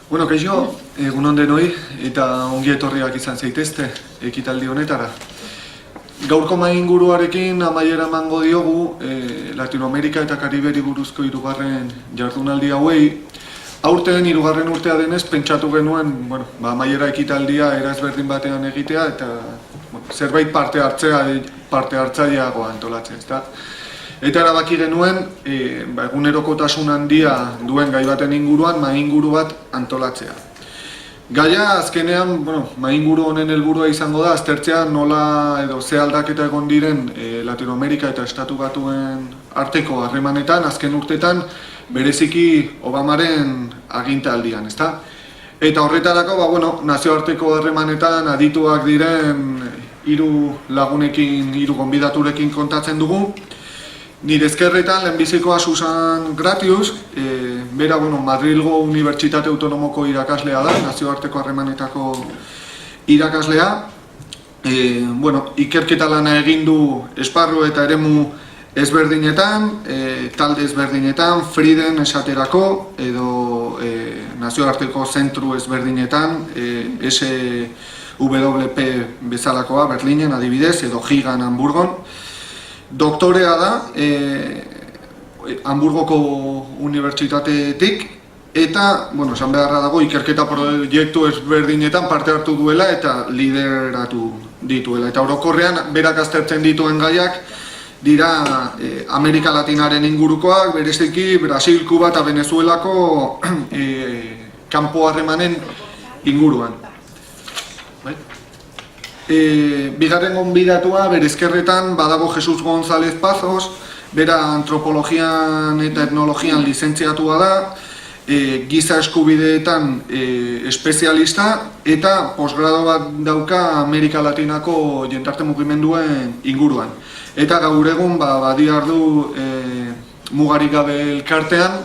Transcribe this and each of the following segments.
Bueno, kaixo, egun on denoi eta ongi etorriak izan zaitezte ekitaldi honetara. Gaurko mahai inguruarekin amaiera emango diogu Latinoamerika eta Kariberi buruzko hirugarren jardunaldi hauei. Aurten hirugarren urtea denez pentsatu genuen, amaiera ekitaldia era ezberdin batean egitea eta zerbait parte hartzaileagoa antolatzen, ezta? Eta erabaki genuen egunerokotasun handia duen gai baten inguruan mahai inguru bat antolatzea. Gaia azkenean, mahai inguru honen helburua izango da aztertzea nola edo ze aldaketa egon diren Latinoamerika eta Estatu Batuen arteko harremanetan azken urtetan bereziki Obamaren agintaldian, ezta? Eta horretarako, nazioarteko harremanetan adituak diren hiru lagunekin, hiru gonbidaturekin kontatzen dugu. Nire ezkerretan lehenbizikoa Susan Gratius, bera Madrilgo Unibertsitate Autonomoko irakaslea da, nazioarteko harremanetako irakaslea. Ikerketa lana egin du esparru eta eremu ezberdinetan, talde ezberdinetan, Frieden esaterako, edo nazioarteko zentru ezberdinetan, SWP bezalakoa Berlinen adibidez, edo Gigan Hamburgon. Doktorea da, Hamburgoko Unibertsitatetik, eta, esan beharra dago, ikerketa proiektu ezberdinetan parte hartu duela eta lideratu dituela. Eta orokorrean, berak aztertzen dituen gaiak, dira Amerika Latinaren ingurukoak, bereziki Brasil, Kuba eta Venezuelako kanpo harremanen inguruan. Bigarren gonbidatua, bere ezkerretan, badago Jesus González Pazos, bera antropologian eta etnologian lizentziatua da, giza eskubideetan espezialista eta posgrado bat dauka Amerika Latinako jendarte mugimenduen inguruan. Eta gaur egun badiardu mugarik gabe elkartean,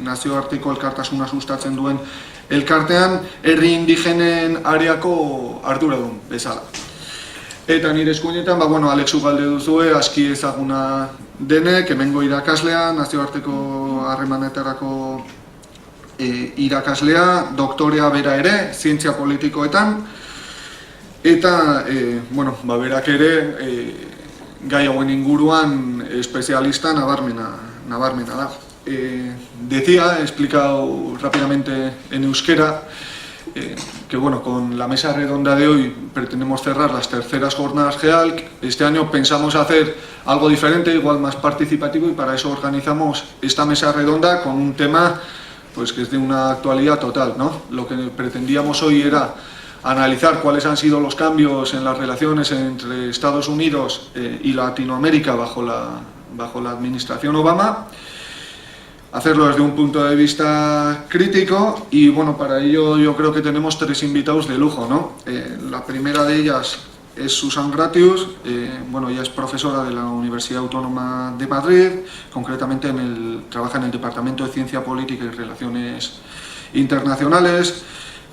nazioarteko elkartasuna sustatzen duen elkartean, herri indigenen areako arduradun bezala. Eta nire eskuinetan, Alex Ugalde duzue, aski ezaguna denek, hemengo irakaslea, nazioarteko harremanetarako irakaslea, doktorea bera ere, zientzia politikoetan, eta, berak ere, gai hauen inguruan espezialista nabarmena da. Decía, he explicado rápidamente en euskera, que con la mesa redonda de hoy pretendemos cerrar las terceras jornadas GEALC. Este año pensamos hacer algo diferente, igual más participativo, y para eso organizamos esta mesa redonda con un tema que es de una actualidad total, ¿no? Lo que pretendíamos hoy era analizar cuáles han sido los cambios en las relaciones entre Estados Unidos y Latinoamérica bajo la administración Obama, hacerlo desde un punto de vista crítico y para ello yo creo que tenemos tres invitados de lujo, ¿no? La primera de ellas es Susan Gratius, ella es profesora de la Universidad Autónoma de Madrid, concretamente trabaja en el Departamento de Ciencia Política y Relaciones Internacionales,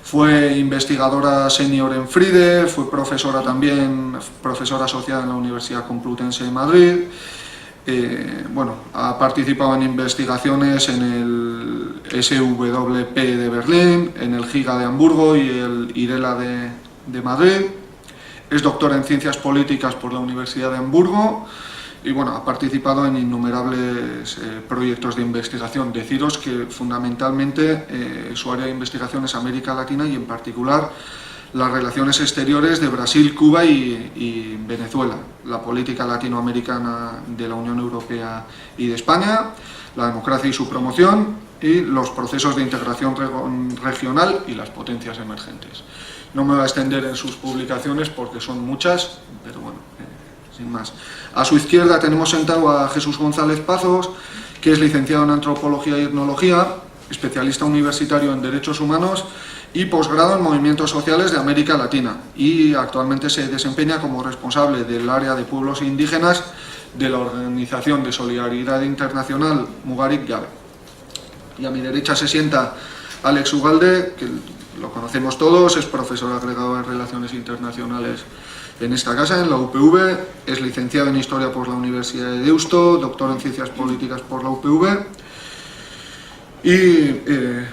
fue investigadora senior en FRIDE, fue profesora asociada en la Universidad Complutense de Madrid. Ha participado en investigaciones en el SWP de Berlín, en el GIGA de Hamburgo y el IRELA de Madrid. Es doctora en Ciencias Políticas por la Universidad de Hamburgo y ha participado en innumerables proyectos de investigación. Deciros que fundamentalmente su área de investigación es América Latina y en particular las relaciones exteriores de Brasil, Cuba y Venezuela, la política latinoamericana de la Unión Europea y de España, la democracia y su promoción y los procesos de integración regional y las potencias emergentes. No me voy a extender en sus publicaciones porque son muchas, pero sin más. A su izquierda tenemos sentado a Jesús González Pazos, que es licenciado en Antropología y Etnología, especialista universitario en Derechos Humanos y posgrado en Movimientos Sociales de América Latina, y actualmente se desempeña como responsable del área de pueblos indígenas de la Organización de Solidaridad Internacional Mugarik Gabe. Y a mi derecha se sienta Alex Ugalde, que lo conocemos todos, es profesor agregado en Relaciones Internacionales en esta casa, en la UPV, es licenciado en Historia por la Universidad de Deusto, doctor en Ciencias Políticas por la UPV. y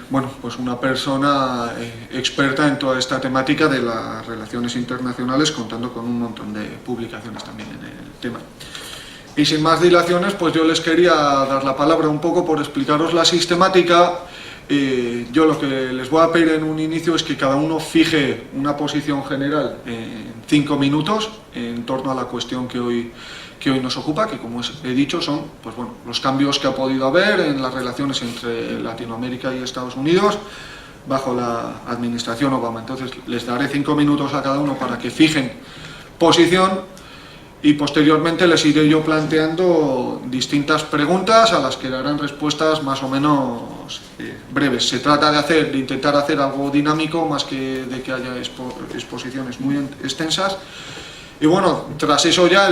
bueno, pues una persona experta en toda esta temática de las relaciones internacionales, contando con un montón de publicaciones también en el tema. Y sin más dilaciones, pues yo les quería dar la palabra un poco por explicaros la sistemática. Yo lo que les voy a pedir en un inicio es que cada uno fije una posición general en 5 minutos en torno a la cuestión que hoy nos ocupa, que como he dicho son pues bueno, los cambios que ha podido haber en las relaciones entre Latinoamérica y Estados Unidos bajo la administración Obama. Entonces les daré 5 minutos a cada uno para que fijen posición y posteriormente les iré yo planteando distintas preguntas a las que darán respuestas más o menos breves. Se trata de intentar hacer algo dinámico más que de que haya exposiciones muy extensas. Y bueno, tras eso ya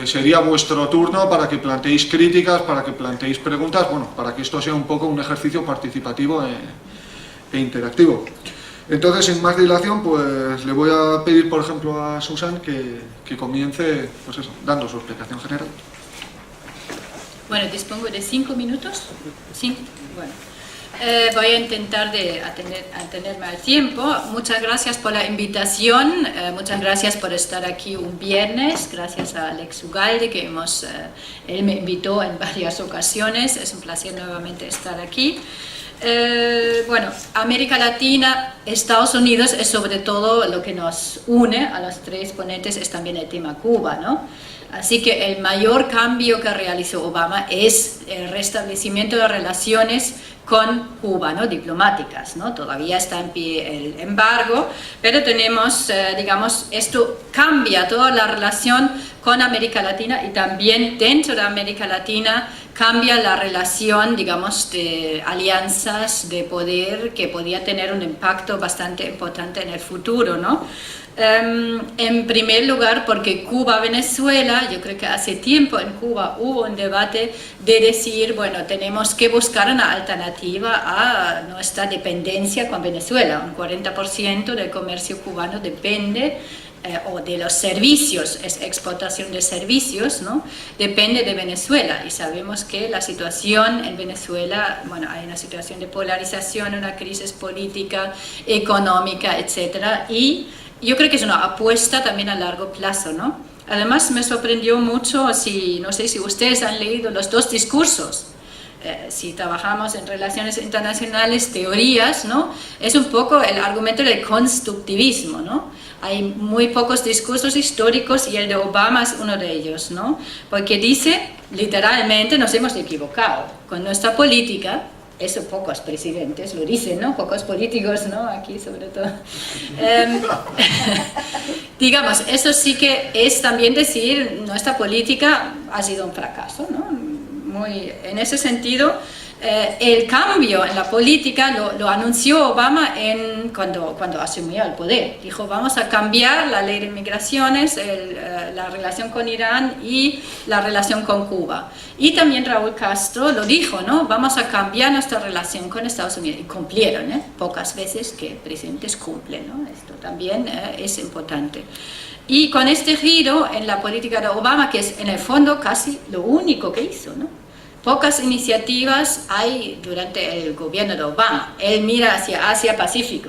sería vuestro turno para que planteéis críticas, para que planteéis preguntas, bueno, para que esto sea un poco un ejercicio participativo e interactivo. Entonces, sin más dilación, pues le voy a pedir, por ejemplo, a Susan que comience, pues eso, dando su explicación general. Bueno, dispongo de 5 minutos. ¿Sí? Bueno. Voy a intentar atenerme al tiempo. Muchas gracias por la invitación, muchas gracias por estar aquí un viernes, gracias a Alex Ugalde, que él me invitó en varias ocasiones, es un placer nuevamente estar aquí. Bueno, América Latina, Estados Unidos es sobre todo lo que nos une a los tres ponentes, es también el tema Cuba, ¿no? Así que el mayor cambio que realizó Obama es el restablecimiento de relaciones con Cuba, ¿no? Diplomáticas, ¿no? Todavía está en pie el embargo, pero tenemos, digamos, esto cambia toda la relación con América Latina y también dentro de América Latina cambia la relación, digamos, de alianzas de poder que podía tener un impacto bastante importante en el futuro, ¿no? En primer lugar, porque Cuba-Venezuela, yo creo que hace tiempo en Cuba hubo un debate de decir, bueno, tenemos que buscar una alternativa a nuestra dependencia con Venezuela. Un 40% del comercio cubano depende o de los servicios, es exportación de servicios, ¿no? Depende de Venezuela, y sabemos que la situación en Venezuela, bueno, hay una situación de polarización, una crisis política, económica, etcétera, y yo creo que es una apuesta también a largo plazo, ¿no? Además me sorprendió mucho, no sé si ustedes han leído los dos discursos, si trabajamos en relaciones internacionales, teorías, ¿no? Es un poco el argumento del constructivismo, ¿no? Hay muy pocos discursos históricos y el de Obama es uno de ellos, ¿no? Porque dice, literalmente, nos hemos equivocado con nuestra política. Eso pocos presidentes lo dicen, ¿no? Pocos políticos, ¿no? Aquí sobre todo. Digamos, eso sí que es también decir, nuestra política ha sido un fracaso, ¿no? En ese sentido, el cambio en la política lo anunció Obama cuando asumió el poder. Dijo, vamos a cambiar la ley de migraciones, la relación con Irán y la relación con Cuba. Y también Raúl Castro lo dijo, ¿no? Vamos a cambiar nuestra relación con Estados Unidos. Y cumplieron, ¿eh? Pocas veces que presidentes cumplen, ¿no? Esto también es importante. Y con este giro en la política de Obama, que es en el fondo casi lo único que hizo, ¿no? Pocas iniciativas hay durante el gobierno de Obama. Él mira hacia Asia-Pacífico.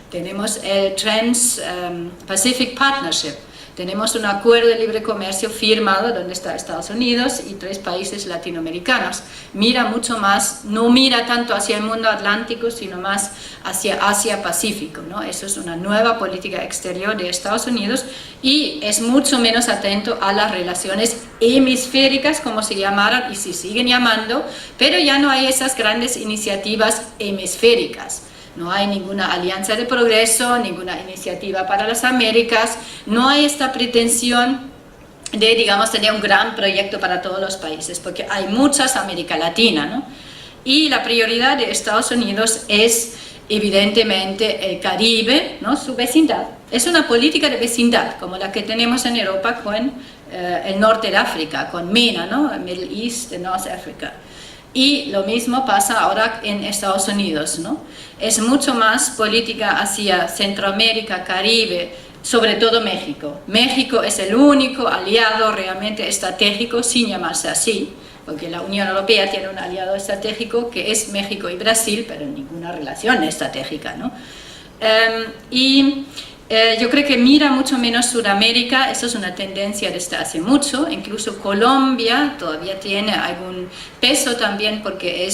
Tenemos el Trans-Pacific Partnership. Tenemos un acuerdo de libre comercio firmado donde está Estados Unidos y 3 países latinoamericanos. Mira mucho más, no mira tanto hacia el mundo atlántico, sino más hacia Asia-Pacífico, ¿no? Eso es una nueva política exterior de Estados Unidos y es mucho menos atento a las relaciones hemisféricas, como se llamaron y se siguen llamando, pero ya no hay esas grandes iniciativas hemisféricas. No hay ninguna alianza de progreso, ninguna iniciativa para las Américas, no hay esta pretensión de, digamos, tener un gran proyecto para todos los países, porque hay muchas América Latina, ¿no? Y la prioridad de Estados Unidos es, evidentemente, el Caribe, ¿no? Su vecindad. Es una política de vecindad, como la que tenemos en Europa con el norte de África, con MENA, ¿no? Middle East, North Africa. Y lo mismo pasa ahora en Estados Unidos, ¿no? Es mucho más política hacia Centroamérica, Caribe, sobre todo México. México es el único aliado realmente estratégico, sin llamarse así, porque la Unión Europea tiene un aliado estratégico que es México y Brasil, pero ninguna relación estratégica, ¿no? Yo creo que mira mucho menos Sudamérica, eso es una tendencia desde hace mucho, incluso Colombia todavía tiene algún peso también porque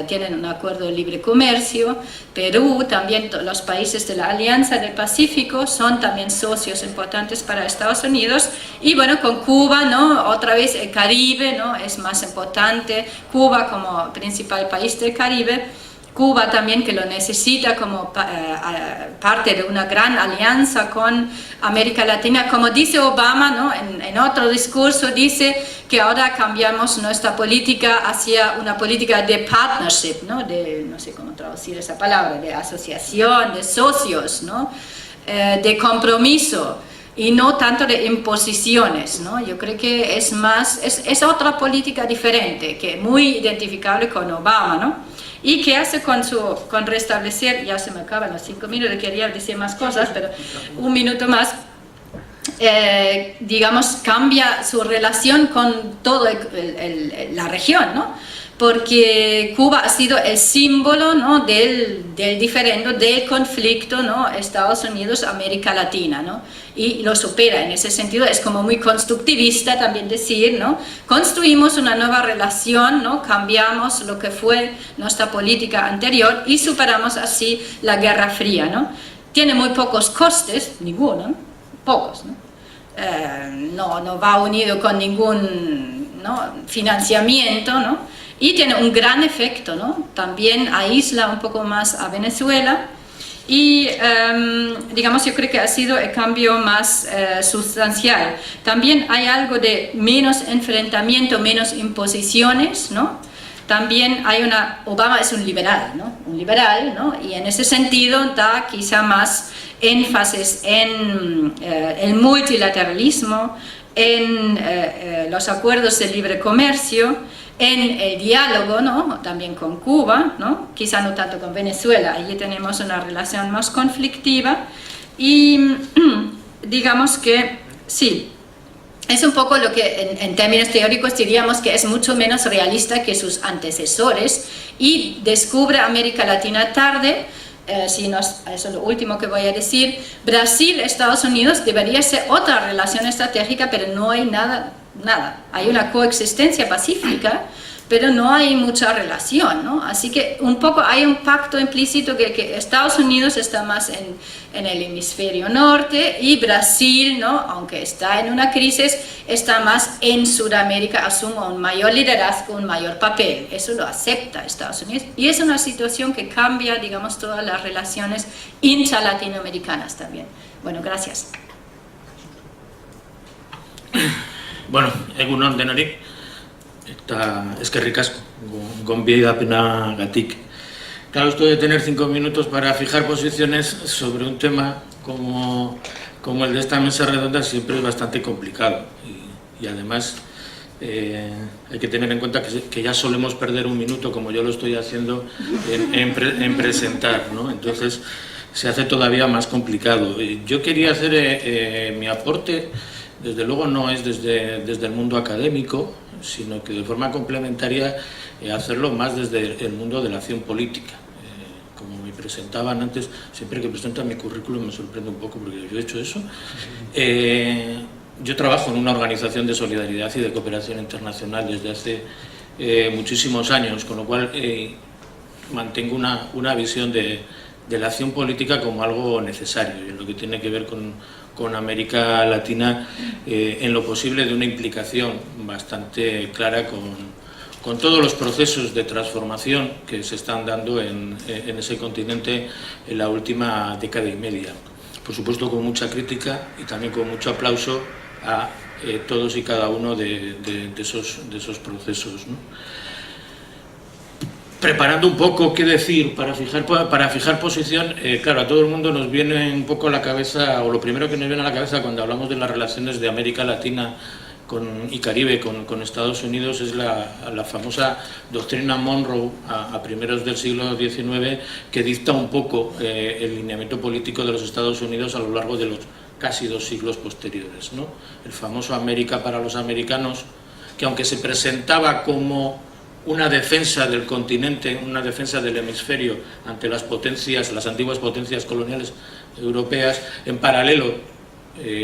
tienen un acuerdo de libre comercio, Perú, también los países de la Alianza del Pacífico son también socios importantes para Estados Unidos, y bueno, con Cuba, ¿no? Otra vez el Caribe, ¿no? Es más importante, Cuba como principal país del Caribe, Cuba también, que lo necesita como parte de una gran alianza con América Latina. Como dice Obama, ¿no? en otro discurso, dice que ahora cambiamos nuestra política hacia una política de partnership, ¿no? No sé cómo traducir esa palabra, de asociación, de socios, ¿no? De compromiso, y no tanto de imposiciones, ¿no? Yo creo que es otra política diferente, que muy identificable con Obama, ¿no? Y que hace con restablecer, ya se me acaban los 5 minutos, quería decir más cosas, pero un minuto más, digamos, cambia su relación con toda la región, ¿no? Porque Cuba ha sido el símbolo, ¿no? del diferendo, del conflicto, ¿no? Estados Unidos-América Latina, ¿no? Y lo supera en ese sentido, es como muy constructivista también decir, ¿no? Construimos una nueva relación, ¿no? Cambiamos lo que fue nuestra política anterior y superamos así la Guerra Fría, ¿no? Tiene muy pocos costes, ninguno, ¿no? Pocos, ¿no? No va unido con ningún, ¿no? financiamiento, ¿no? Y tiene un gran efecto, ¿no? También aísla un poco más a Venezuela y, digamos, yo creo que ha sido el cambio más sustancial. También hay algo de menos enfrentamiento, menos imposiciones, ¿no? También hay Obama es un liberal, ¿no? Y en ese sentido da quizá más énfasis en el multilateralismo, en los acuerdos de libre comercio, en el diálogo, ¿no? También con Cuba, ¿no? Quizá no tanto con Venezuela, allí tenemos una relación más conflictiva, y digamos que sí, es un poco lo que en términos teóricos diríamos que es mucho menos realista que sus antecesores, y descubre América Latina tarde. Eso es lo último que voy a decir. Brasil, Estados Unidos debería ser otra relación estratégica, pero no hay nada. Hay una coexistencia pacífica, pero no hay mucha relación, ¿no? Así que un poco hay un pacto implícito que Estados Unidos está más en el hemisferio norte, y Brasil, ¿no? Aunque está en una crisis, está más en Sudamérica, asume un mayor liderazgo, un mayor papel. Eso lo acepta Estados Unidos, y es una situación que cambia, digamos, todas las relaciones intra-latinoamericanas también. Bueno, gracias. Bueno, egunon denori, eta eskerrik asko, gonbidapena gatik. Claro, esto de tener 5 minutos para fijar posiciones sobre un tema como el de esta mesa redonda siempre es bastante complicado, y además hay que tener en cuenta que ya solemos perder un minuto, como yo lo estoy haciendo, en presentar, ¿no? Entonces se hace todavía más complicado. Yo quería hacer mi aporte. Desde luego no es desde el mundo académico, sino que de forma complementaria hacerlo más desde el mundo de la acción política. Como me presentaban antes, siempre que presentan mi currículum me sorprende un poco porque yo he hecho eso. Yo trabajo en una organización de solidaridad y de cooperación internacional desde hace muchísimos años, con lo cual mantengo una visión de la acción política como algo necesario, en lo que tiene que ver con América Latina, en lo posible de una implicación bastante clara con todos los procesos de transformación que se están dando en ese continente en la última década y media. Por supuesto con mucha crítica y también con mucho aplauso a todos y cada uno de esos procesos, ¿no? Preparando un poco qué decir para fijar posición, claro, a todo el mundo nos viene un poco a la cabeza, o lo primero que nos viene a la cabeza cuando hablamos de las relaciones de América Latina y Caribe con Estados Unidos es la famosa doctrina Monroe a primeros del siglo XIX, que dicta un poco el lineamiento político de los Estados Unidos a lo largo de los casi 2 siglos posteriores, ¿no? El famoso América para los americanos, que aunque se presentaba como una defensa del continente, una defensa del hemisferio ante las potencias, las antiguas potencias coloniales europeas, en paralelo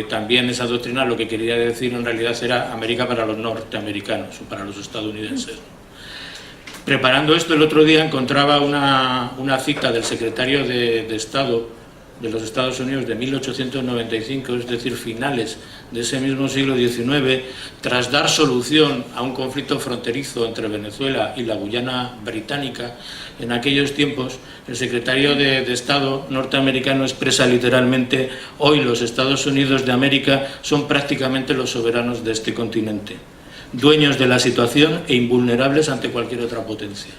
también esa doctrina lo que quería decir en realidad era América para los norteamericanos o para los estadounidenses. Preparando esto, el otro día encontraba una cita del secretario de Estado de los Estados Unidos de 1895, es decir, finales de ese mismo siglo XIX, tras dar solución a un conflicto fronterizo entre Venezuela y la Guyana británica. En aquellos tiempos, el secretario de Estado norteamericano expresa literalmente: hoy los Estados Unidos de América son prácticamente los soberanos de este continente, dueños de la situación e invulnerables ante cualquier otra potencia.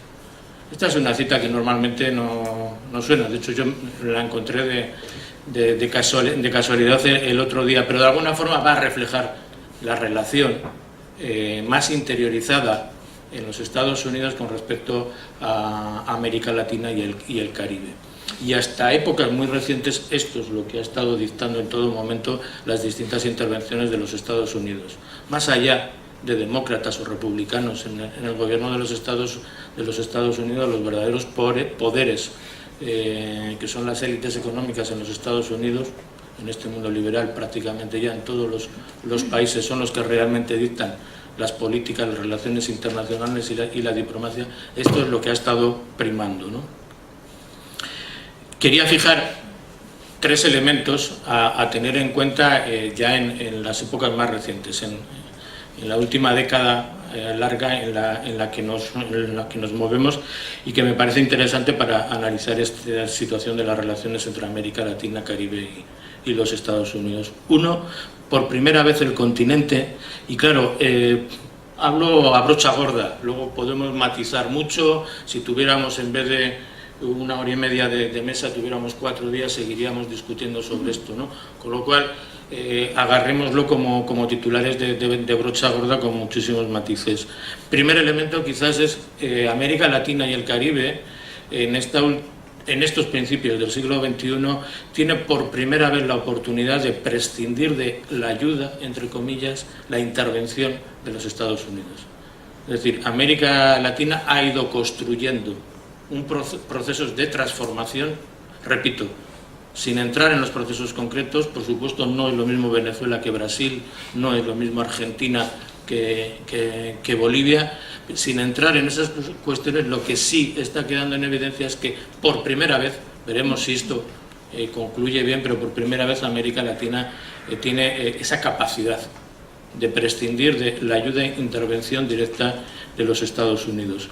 Esta es una cita que normalmente no suena, de hecho yo la encontré de casualidad el otro día, pero de alguna forma va a reflejar la relación más interiorizada en los Estados Unidos con respecto a América Latina y el Caribe. Y hasta épocas muy recientes esto es lo que ha estado dictando en todo momento las distintas intervenciones de los Estados Unidos. Más allá de demócratas o republicanos en el gobierno de los Estados Unidos, los verdaderos poderes que son las élites económicas en los Estados Unidos, en este mundo liberal prácticamente ya en todos los países, son los que realmente dictan las políticas, las relaciones internacionales y la diplomacia. Esto es lo que ha estado primando, ¿no? Quería fijar tres elementos a tener en cuenta ya en las épocas más recientes, en la última década larga en la que nos movemos, y que me parece interesante para analizar esta situación de las relaciones entre América Latina, Caribe y los Estados Unidos. Uno, por primera vez el continente, y claro, hablo a brocha gorda, luego podemos matizar mucho. Si tuviéramos, en vez de 1 hora y media de mesa, tuviéramos 4 días, seguiríamos discutiendo sobre esto, ¿no? Con lo cual, agarrémoslo como titulares de brocha gorda con muchísimos matices. Primer elemento quizás es América Latina y el Caribe en estos principios del siglo XXI tiene por primera vez la oportunidad de prescindir de la ayuda, entre comillas, la intervención de los Estados Unidos. Es decir, América Latina ha ido construyendo procesos de transformación, repito, sin entrar en los procesos concretos. Por supuesto, no es lo mismo Venezuela que Brasil, no es lo mismo Argentina que Bolivia. Sin entrar en esas cuestiones, lo que sí está quedando en evidencia es que por primera vez, veremos si esto concluye bien, pero por primera vez América Latina tiene esa capacidad de prescindir de la ayuda e intervención directa de los Estados Unidos.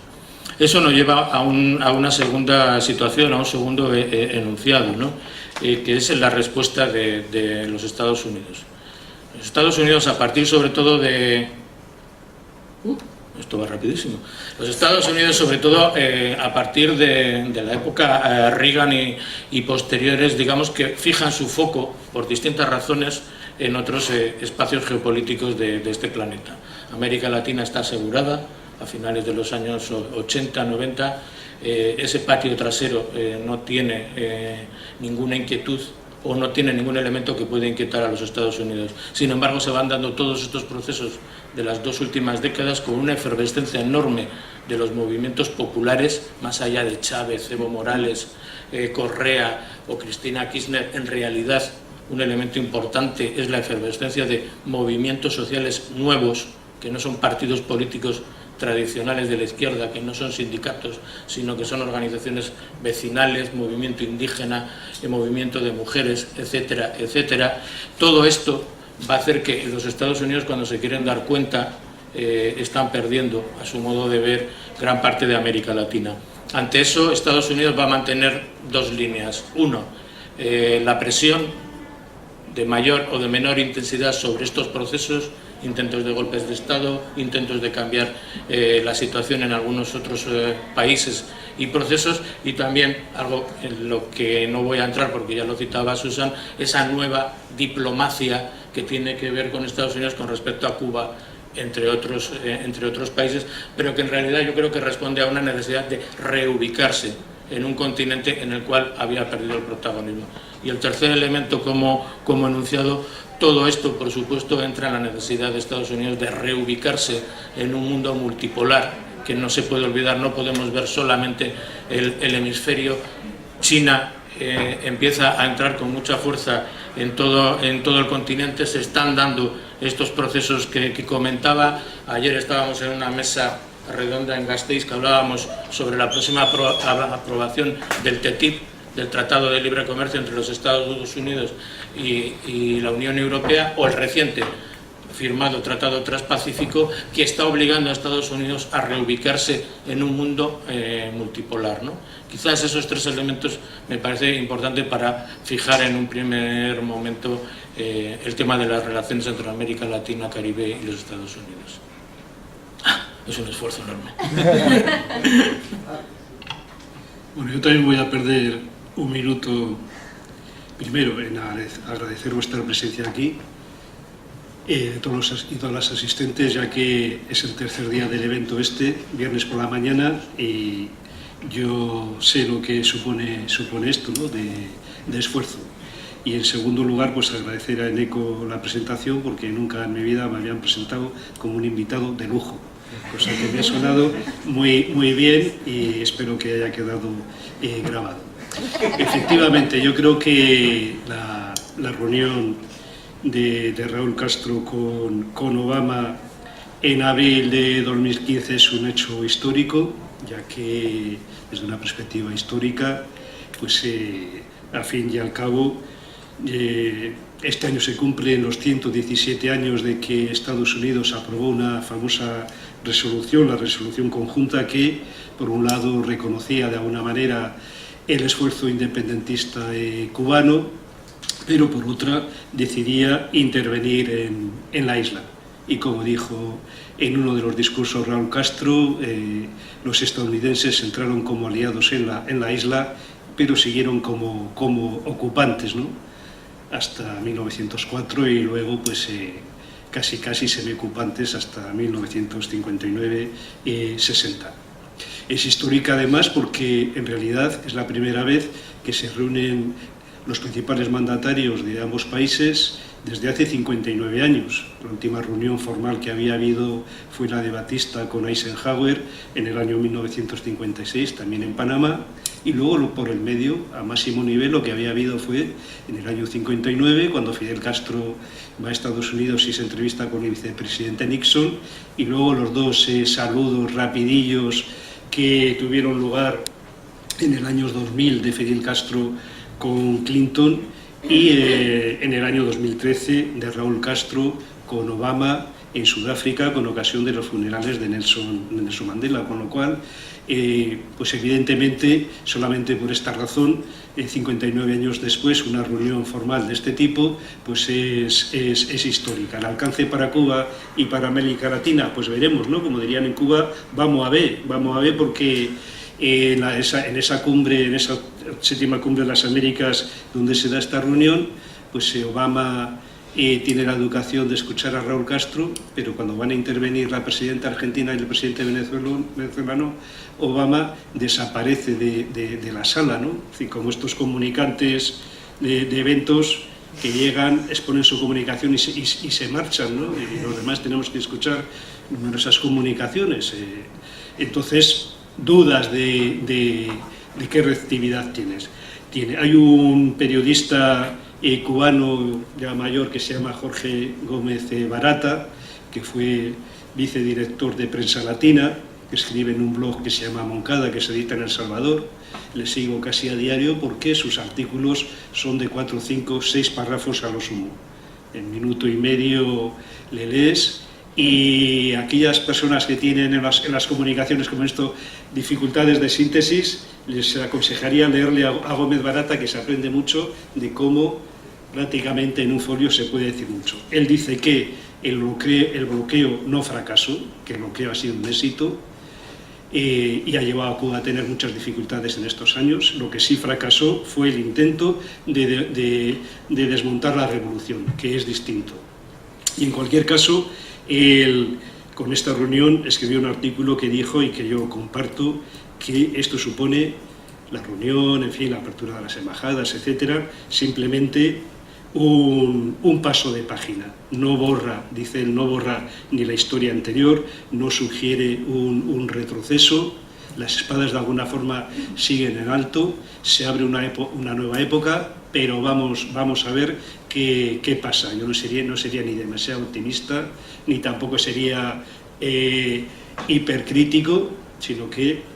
Eso nos lleva a una segunda situación, a un segundo enunciado, ¿no? Que es la respuesta de los Estados Unidos. Los Estados Unidos, a partir sobre todo de... esto va rapidísimo. Los Estados Unidos, sobre todo a partir de la época Reagan y posteriores, digamos que fijan su foco, por distintas razones, en otros espacios geopolíticos de este planeta. América Latina está asegurada a finales de los años 80, 90, ese patio trasero no tiene ninguna inquietud o no tiene ningún elemento que pueda inquietar a los Estados Unidos. Sin embargo, se van dando todos estos procesos de las 2 últimas décadas con una efervescencia enorme de los movimientos populares, más allá de Chávez, Evo Morales, Correa o Cristina Kirchner. En realidad, un elemento importante es la efervescencia de movimientos sociales nuevos, que no son partidos políticos tradicionales de la izquierda, que no son sindicatos, sino que son organizaciones vecinales, movimiento indígena, movimiento de mujeres, etcétera, etcétera. Todo esto va a hacer que los Estados Unidos, cuando se quieren dar cuenta, están perdiendo, a su modo de ver, gran parte de América Latina. Ante eso, Estados Unidos va a mantener 2 líneas. Uno, la presión de mayor o de menor intensidad sobre estos procesos, intentos de golpes de Estado, intentos de cambiar la situación en algunos otros países y procesos, y también algo en lo que no voy a entrar porque ya lo citaba Susan, esa nueva diplomacia que tiene que ver con Estados Unidos con respecto a Cuba, entre otros países, pero que en realidad yo creo que responde a una necesidad de reubicarse en un continente en el cual había perdido el protagonismo. Y el tercer elemento, como enunciado, todo esto, por supuesto, entra en la necesidad de Estados Unidos de reubicarse en un mundo multipolar, que no se puede olvidar, no podemos ver solamente el hemisferio. China empieza a entrar con mucha fuerza en todo el continente, se están dando estos procesos que comentaba. Ayer estábamos en una mesa redonda en Gasteiz que hablábamos sobre la próxima aprobación del TTIP, del Tratado de Libre Comercio entre los Estados Unidos y la Unión Europea, o el reciente firmado Tratado Transpacífico, que está obligando a Estados Unidos a reubicarse en un mundo multipolar, ¿no? Quizás esos tres elementos me parece importante para fijar en un primer momento el tema de las relaciones entre América Latina, Caribe y los Estados Unidos. Es un esfuerzo enorme. Bueno, yo también voy a perder un minuto, primero, en agradecer vuestra presencia aquí, todos y todas las asistentes, ya que es el tercer día del evento viernes por la mañana, y yo sé lo que supone esto, ¿no?, de esfuerzo. Y en segundo lugar, pues agradecer a Eneco la presentación, porque nunca en mi vida me habían presentado como un invitado de lujo, cosa que me ha sonado muy bien y espero que haya quedado grabado. Efectivamente, yo creo que la reunión de Raúl Castro con Obama en abril de 2015 es un hecho histórico, ya que desde una perspectiva histórica, pues al fin y al cabo, este año se cumplen los 117 años de que Estados Unidos aprobó una famosa resolución, la resolución conjunta, que por un lado reconocía de alguna manera el esfuerzo independentista cubano, pero por otra decidía intervenir en la isla. Y como dijo en uno de los discursos Raúl Castro, los estadounidenses entraron como aliados en la isla, pero siguieron como ocupantes, ¿no?, hasta 1904 y luego pues casi semiocupantes hasta 1959-60. Es histórica además porque en realidad es la primera vez que se reúnen los principales mandatarios de ambos países desde hace 59 años. La última reunión formal que había habido fue la de Batista con Eisenhower en el año 1956, también en Panamá, y luego por el medio, a máximo nivel, lo que había habido fue en el año 59, cuando Fidel Castro va a Estados Unidos y se entrevista con el vicepresidente Nixon, y luego los dos saludos rapidillos que tuvieron lugar en el año 2000 de Fidel Castro con Clinton, y en el año 2013 de Raúl Castro con Obama en Sudáfrica con ocasión de los funerales de Nelson Mandela, con lo cual, pues evidentemente, solamente por esta razón, 59 años después, una reunión formal de este tipo pues es histórica. El alcance para Cuba y para América Latina, pues veremos, ¿no? Como dirían en Cuba, vamos a ver, porque en esa cumbre, en esa séptima cumbre de las Américas donde se da esta reunión, pues Obama tiene la educación de escuchar a Raúl Castro, pero cuando van a intervenir la presidenta argentina y el presidente venezolano, Obama desaparece de la sala, ¿no? Es decir, como estos comunicantes de eventos que llegan, exponen su comunicación y se marchan, ¿no? Y los demás tenemos que escuchar numerosas comunicaciones. Entonces, dudas de qué reactividad tiene. Hay un periodista cubano ya mayor que se llama Jorge Gómez Barata, que fue vicedirector de Prensa Latina, que escribe en un blog que se llama Moncada, que se edita en El Salvador. Le sigo casi a diario porque sus artículos son de 4, 5, 6 párrafos a lo sumo. En minuto y medio le lees. Y aquellas personas que tienen en las comunicaciones como esto dificultades de síntesis, les aconsejaría leerle a Gómez Barata, que se aprende mucho de cómo prácticamente en un folio se puede decir mucho. Él dice que el bloqueo no fracasó, que el bloqueo ha sido un éxito y ha llevado a Cuba a tener muchas dificultades en estos años. Lo que sí fracasó fue el intento de desmontar la revolución, que es distinto. Y en cualquier caso, él, con esta reunión, escribió un artículo que dijo, y que yo comparto, que esto supone la reunión, en fin, la apertura de las embajadas, etcétera, simplemente un paso de página. No borra, dice él, no borra ni la historia anterior, no sugiere un retroceso. Las espadas de alguna forma siguen en alto, se abre una nueva época, pero vamos a ver qué pasa. Yo no sería ni demasiado optimista, ni tampoco sería hipercrítico, sino que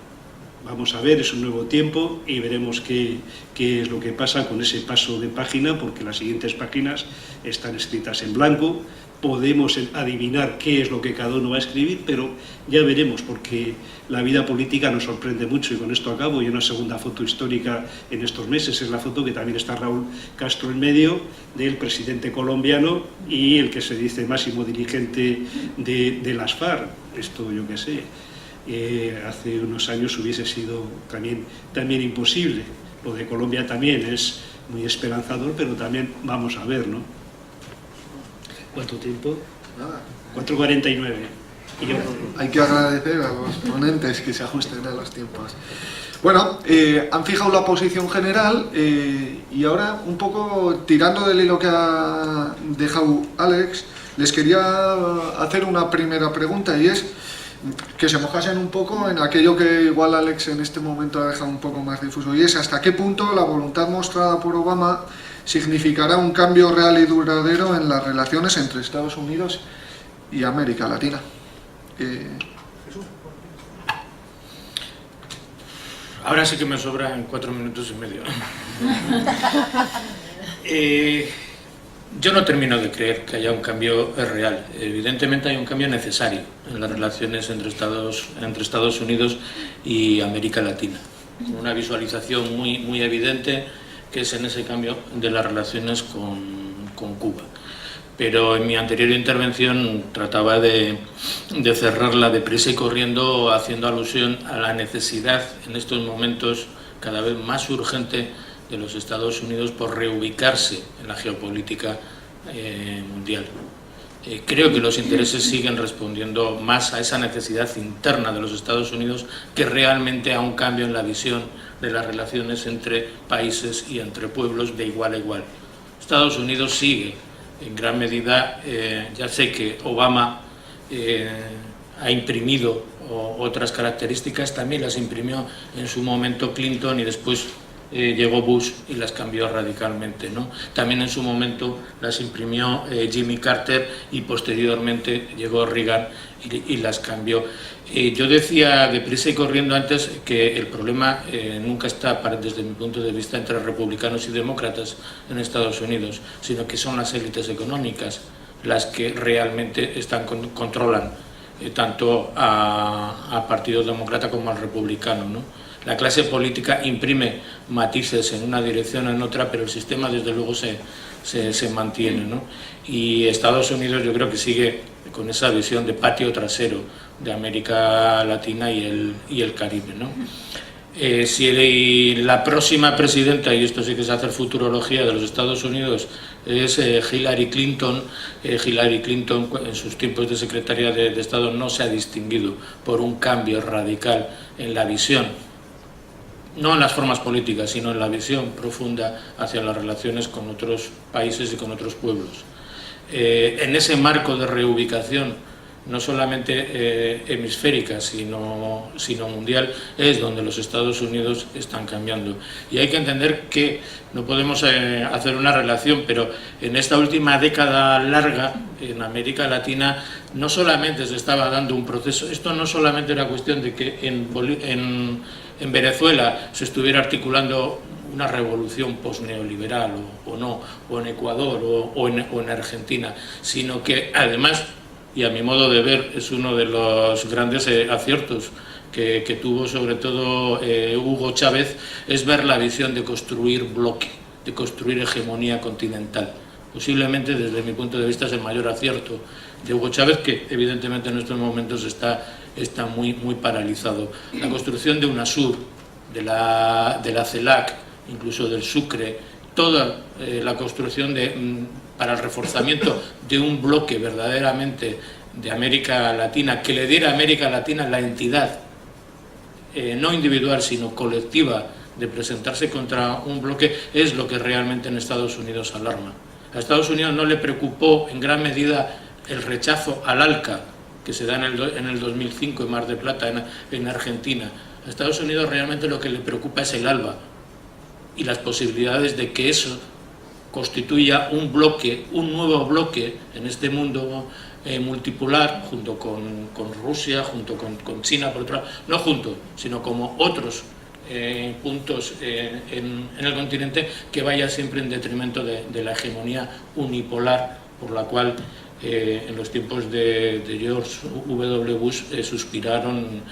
vamos a ver, es un nuevo tiempo y veremos qué es lo que pasa con ese paso de página, porque las siguientes páginas están escritas en blanco. Podemos adivinar qué es lo que cada uno va a escribir, pero ya veremos, porque la vida política nos sorprende mucho. Y con esto acabo. Y una segunda foto histórica en estos meses es la foto que también está Raúl Castro en medio, del presidente colombiano y el que se dice máximo dirigente de las FARC. Esto yo qué sé, hace unos años hubiese sido también imposible. Lo de Colombia también es muy esperanzador, pero también vamos a ver, ¿no? ¿Cuánto tiempo? Nada. 4:49. Hay que agradecer a los ponentes que se ajusten a los tiempos. Bueno, han fijado la posición general y ahora, un poco tirando del hilo que ha dejado Alex, les quería hacer una primera pregunta, y es que se mojasen un poco en aquello que igual Alex en este momento ha dejado un poco más difuso, y es hasta qué punto la voluntad mostrada por Obama significará un cambio real y duradero en las relaciones entre Estados Unidos y América Latina. Ahora sí que me sobran 4 minutos y medio. Yo no termino de creer que haya un cambio real. Evidentemente hay un cambio necesario en las relaciones entre Estados Unidos y América Latina. Una visualización muy evidente, que es en ese cambio de las relaciones con Cuba. Pero en mi anterior intervención trataba de cerrarla deprisa y corriendo, haciendo alusión a la necesidad en estos momentos cada vez más urgente de los Estados Unidos por reubicarse en la geopolítica mundial. Creo que los intereses siguen respondiendo más a esa necesidad interna de los Estados Unidos que realmente a un cambio en la visión de las relaciones entre países y entre pueblos de igual a igual. Estados Unidos sigue en gran medida, ya sé que Obama ha imprimido otras características, también las imprimió en su momento Clinton y después llegó Bush y las cambió radicalmente, ¿no? También en su momento las imprimió Jimmy Carter y posteriormente llegó Reagan y las cambió. Yo decía deprisa y corriendo antes que el problema nunca está, desde mi punto de vista, entre republicanos y demócratas en Estados Unidos, sino que son las élites económicas las que realmente controlan tanto al Partido Demócrata como al republicano, ¿no? La clase política imprime matices en una dirección o en otra, pero el sistema desde luego se mantiene, ¿no? Y Estados Unidos yo creo que sigue con esa visión de patio trasero de América Latina y el Caribe, ¿no? Si la próxima presidenta, y esto sí que es hacer futurología, de los Estados Unidos es Hillary Clinton, en sus tiempos de secretaria de Estado no se ha distinguido por un cambio radical en la visión, no en las formas políticas, sino en la visión profunda hacia las relaciones con otros países y con otros pueblos. En ese marco de reubicación, no solamente hemisférica, sino mundial, es donde los Estados Unidos están cambiando. Y hay que entender que no podemos hacer una relación, pero en esta última década larga, en América Latina, no solamente se estaba dando un proceso, esto no solamente era cuestión de que en Venezuela se estuviera articulando una revolución posneoliberal o no, o en Ecuador o en Argentina, sino que además, y a mi modo de ver es uno de los grandes aciertos que tuvo sobre todo Hugo Chávez, es ver la visión de construir bloque, de construir hegemonía continental. Posiblemente desde mi punto de vista es el mayor acierto de Hugo Chávez, que evidentemente en estos momentos está muy paralizado. La construcción de UNASUR, de la CELAC, incluso del Sucre, toda la construcción para el reforzamiento de un bloque verdaderamente de América Latina, que le diera a América Latina la entidad, no individual, sino colectiva, de presentarse contra un bloque es lo que realmente en Estados Unidos alarma. A Estados Unidos no le preocupó en gran medida el rechazo al ALCA, que se da en el 2005 en Mar del Plata, en Argentina. A Estados Unidos realmente lo que le preocupa es el ALBA y las posibilidades de que eso constituya un bloque, un nuevo bloque en este mundo multipolar, junto con Rusia, junto con China, por otro lado, no junto, sino como otros puntos en el continente, que vaya siempre en detrimento de la hegemonía unipolar por la cual en los tiempos de George W. Bush suspiraron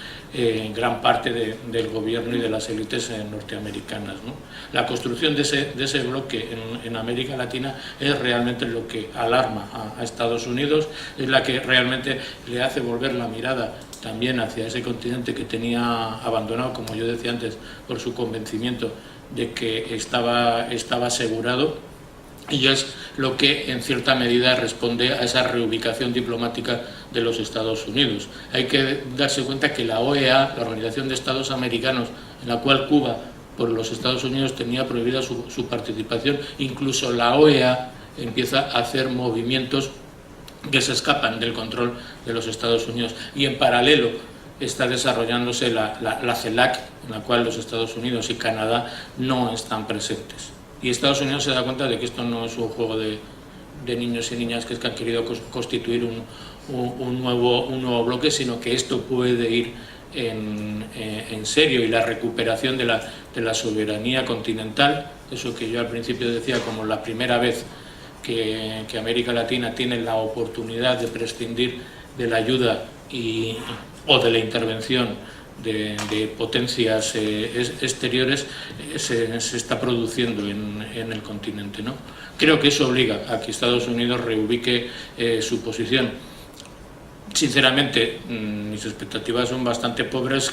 gran parte del gobierno y de las élites norteamericanas, ¿no? La construcción de ese bloque en América Latina es realmente lo que alarma a Estados Unidos, es la que realmente le hace volver la mirada también hacia ese continente que tenía abandonado, como yo decía antes, por su convencimiento de que estaba asegurado. Y es lo que en cierta medida responde a esa reubicación diplomática de los Estados Unidos. Hay que darse cuenta que la OEA, la Organización de Estados Americanos, en la cual Cuba por los Estados Unidos tenía prohibida su participación, incluso la OEA empieza a hacer movimientos que se escapan del control de los Estados Unidos. Y en paralelo está desarrollándose la CELAC, en la cual los Estados Unidos y Canadá no están presentes. Y Estados Unidos se da cuenta de que esto no es un juego de niños y niñas que han querido constituir un nuevo bloque, sino que esto puede ir en serio, y la recuperación de la soberanía continental, eso que yo al principio decía como la primera vez que América Latina tiene la oportunidad de prescindir de la ayuda o de la intervención de potencias exteriores, se está produciendo en el continente, ¿no? Creo que eso obliga a que Estados Unidos reubique su posición. Sinceramente, mis expectativas son bastante pobres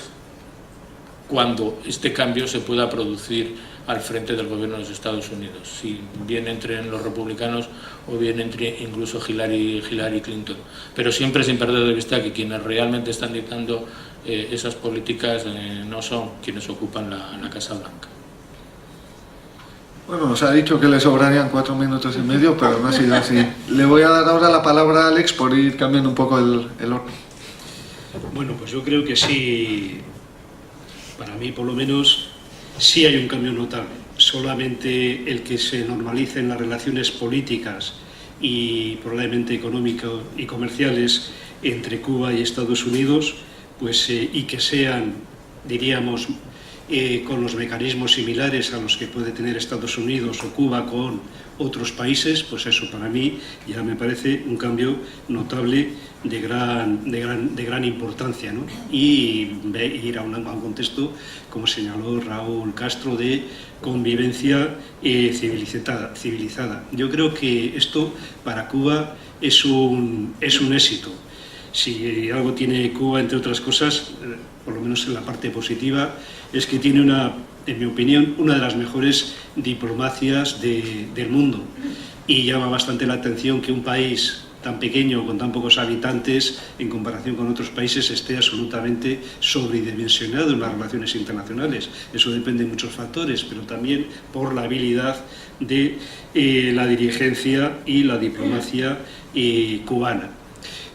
cuando este cambio se pueda producir al frente del gobierno de los Estados Unidos, si bien entre los republicanos o bien entre incluso Hillary Clinton, pero siempre sin perder de vista que quienes realmente están dictando esas políticas no son quienes ocupan la Casa Blanca. Bueno, nos ha dicho que le sobrarían 4 minutos y medio, pero no ha sido así. Le voy a dar ahora la palabra a Alex por ir cambiando un poco el orden. Bueno, pues yo creo que sí, para mí por lo menos, sí hay un cambio notable. Solamente el que se normalicen las relaciones políticas y probablemente económicas y comerciales entre Cuba y Estados Unidos, pues, y que sean, diríamos, con los mecanismos similares a los que puede tener Estados Unidos o Cuba con otros países, pues eso para mí ya me parece un cambio notable de gran importancia, ¿no? Y ir a un contexto, como señaló Raúl Castro, de convivencia civilizada. Yo creo que esto para Cuba es un éxito. Si algo tiene Cuba, entre otras cosas, por lo menos en la parte positiva, es que tiene en mi opinión, una de las mejores diplomacias del mundo. Y llama bastante la atención que un país tan pequeño, con tan pocos habitantes, en comparación con otros países, esté absolutamente sobredimensionado en las relaciones internacionales. Eso depende de muchos factores, pero también por la habilidad de la dirigencia y la diplomacia cubana.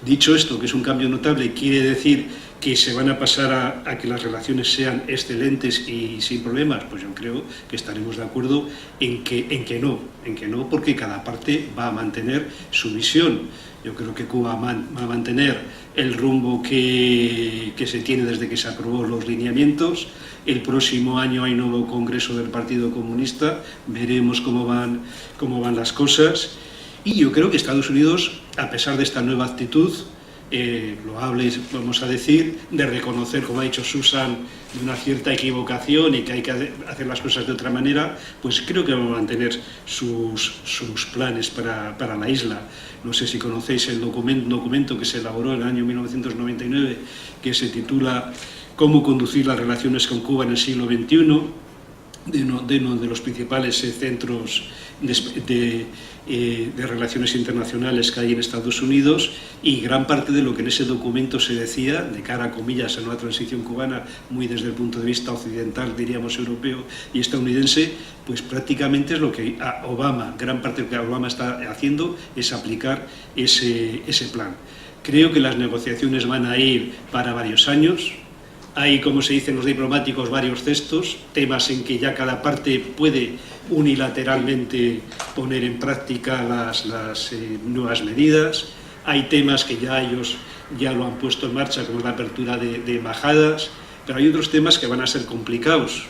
Dicho esto, que es un cambio notable, quiere decir que se van a pasar a que las relaciones sean excelentes y sin problemas. Pues yo creo que estaremos de acuerdo en que no, porque cada parte va a mantener su visión. Yo creo que Cuba va a mantener el rumbo que se tiene desde que se aprobó los lineamientos. El próximo año hay nuevo congreso del Partido Comunista, veremos cómo van las cosas. Y yo creo que Estados Unidos, a pesar de esta nueva actitud, loable, vamos a decir, de reconocer, como ha dicho Susan, una cierta equivocación y que hay que hacer las cosas de otra manera, pues creo que va a mantener sus planes para la isla. No sé si conocéis el documento que se elaboró en el año 1999, que se titula «Cómo conducir las relaciones con Cuba en el siglo XXI», de uno de los principales centros de relaciones internacionales que hay en Estados Unidos, y gran parte de lo que en ese documento se decía, de cara, comillas, a una transición cubana muy desde el punto de vista occidental, diríamos europeo y estadounidense, pues prácticamente es lo que gran parte de lo que Obama está haciendo es aplicar ese plan. Creo que las negociaciones van a ir para varios años. Hay, como se dicen los diplomáticos, varios cestos, temas en que ya cada parte puede unilateralmente poner en práctica las nuevas medidas. Hay temas que ya ellos ya lo han puesto en marcha, como la apertura de embajadas, pero hay otros temas que van a ser complicados,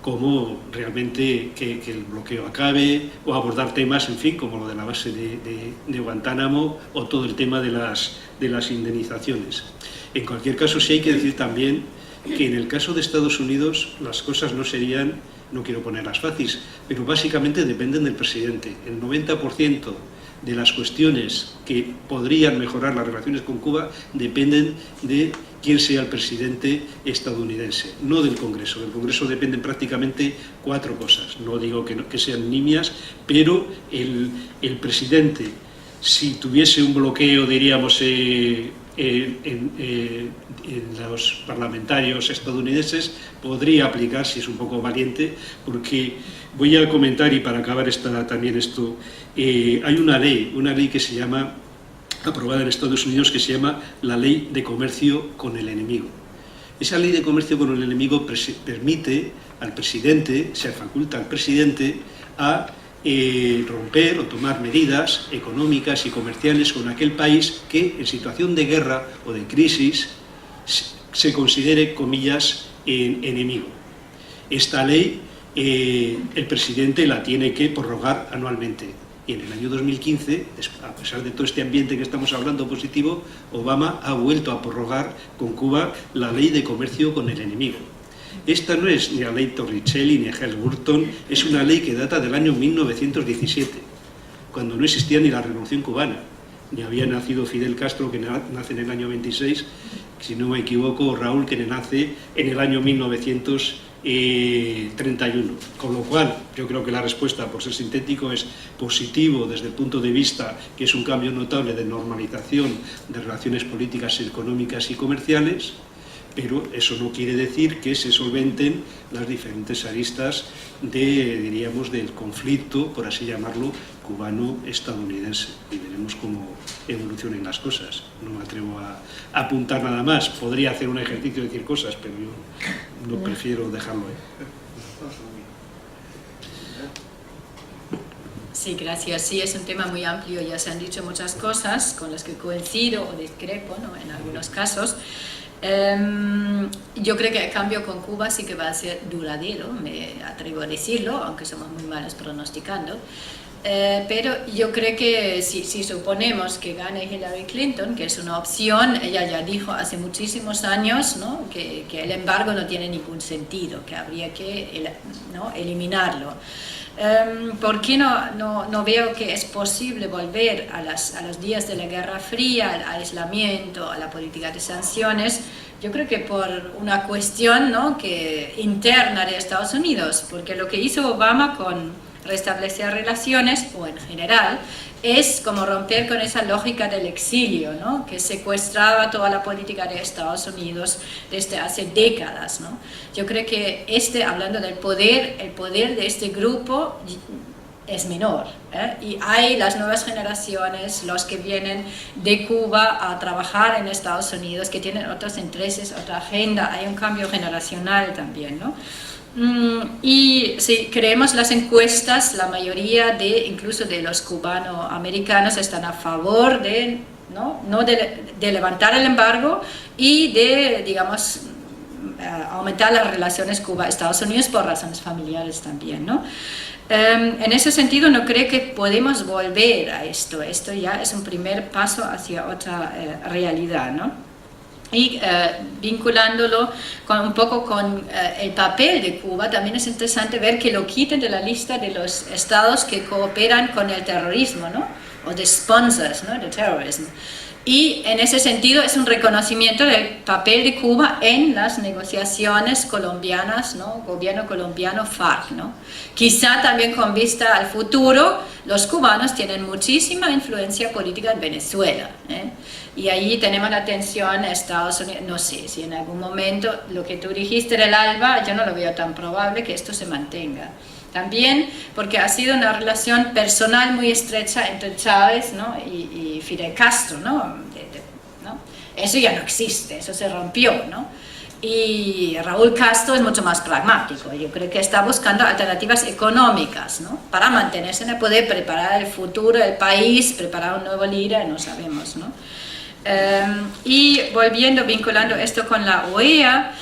como realmente que el bloqueo acabe, o abordar temas, en fin, como lo de la base de Guantánamo, o todo el tema de las indemnizaciones. En cualquier caso, sí hay que decir también que en el caso de Estados Unidos las cosas no serían, no quiero ponerlas fáciles, pero básicamente dependen del presidente. El 90% de las cuestiones que podrían mejorar las relaciones con Cuba dependen de quién sea el presidente estadounidense, no del Congreso. Del Congreso dependen prácticamente 4 cosas. No digo que sean nimias, pero el presidente, si tuviese un bloqueo, diríamos, en los parlamentarios estadounidenses, podría aplicar, si es un poco valiente, porque voy a comentar, y para acabar también esto, hay una ley que se llama, aprobada en Estados Unidos, que se llama la Ley de Comercio con el Enemigo. Esa Ley de Comercio con el Enemigo permite al presidente, se faculta al presidente a romper o tomar medidas económicas y comerciales con aquel país que en situación de guerra o de crisis se considere, comillas, enemigo. Esta ley el presidente la tiene que prorrogar anualmente, y en el año 2015, a pesar de todo este ambiente que estamos hablando positivo, Obama ha vuelto a prorrogar con Cuba la Ley de Comercio con el Enemigo. Esta no es ni la ley Torricelli ni Helms-Burton, es una ley que data del año 1917, cuando no existía ni la Revolución Cubana, ni había nacido Fidel Castro, que nace en el año 26, si no me equivoco, Raúl, que nace en el año 1931. Con lo cual, yo creo que la respuesta, por ser sintético, es positivo desde el punto de vista que es un cambio notable de normalización de relaciones políticas, económicas y comerciales, pero eso no quiere decir que se solventen las diferentes aristas diríamos, del conflicto, por así llamarlo, cubano-estadounidense. Y veremos cómo evolucionan las cosas. No me atrevo a apuntar nada más. Podría hacer un ejercicio de decir cosas, pero yo no prefiero dejarlo ahí. Sí, gracias. Sí, es un tema muy amplio, ya se han dicho muchas cosas con las que coincido o discrepo, ¿no?, en algunos casos. Yo creo que el cambio con Cuba sí que va a ser duradero, me atrevo a decirlo, aunque somos muy malos pronosticando. Pero yo creo que si suponemos que gane Hillary Clinton, que es una opción, ella ya dijo hace muchísimos años, ¿no?, que el embargo no tiene ningún sentido, que habría que eliminarlo. ¿Por qué no veo que es posible volver a los días de la Guerra Fría, al aislamiento, a la política de sanciones? Yo creo que por una cuestión, ¿no?, interna de Estados Unidos, porque lo que hizo Obama con restablecer relaciones, o en general, es como romper con esa lógica del exilio, ¿no?, que secuestraba toda la política de Estados Unidos desde hace décadas, ¿no? Yo creo que hablando del poder, el poder de este grupo es menor, y hay las nuevas generaciones, los que vienen de Cuba a trabajar en Estados Unidos, que tienen otros intereses, otra agenda, hay un cambio generacional también, ¿no? Y si creemos las encuestas, la mayoría incluso de los cubanoamericanos están a favor de levantar el embargo y de, digamos, aumentar las relaciones Cuba-Estados Unidos por razones familiares también, ¿no? En ese sentido no creo que podemos volver a esto ya es un primer paso hacia otra realidad, ¿no? Y vinculándolo un poco con el papel de Cuba, también es interesante ver que lo quiten de la lista de los estados que cooperan con el terrorismo, ¿no?, o de sponsors, ¿no?, de terrorismo. Y en ese sentido es un reconocimiento del papel de Cuba en las negociaciones colombianas, ¿no? Gobierno colombiano, FARC, ¿no? Quizá también con vista al futuro, los cubanos tienen muchísima influencia política en Venezuela, ¿eh? Y ahí tenemos la tensión a Estados Unidos. No sé si en algún momento lo que tú dijiste del ALBA, yo no lo veo tan probable que esto se mantenga. También porque ha sido una relación personal muy estrecha entre Chávez, ¿no? y Fidel Castro, ¿no? ¿no? Eso ya no existe, eso se rompió, ¿no? Y Raúl Castro es mucho más pragmático, yo creo que está buscando alternativas económicas, ¿no? Para mantenerse en el poder, preparar el futuro del país, preparar un nuevo líder, no sabemos, ¿no? Y volviendo, vinculando esto con la OEA,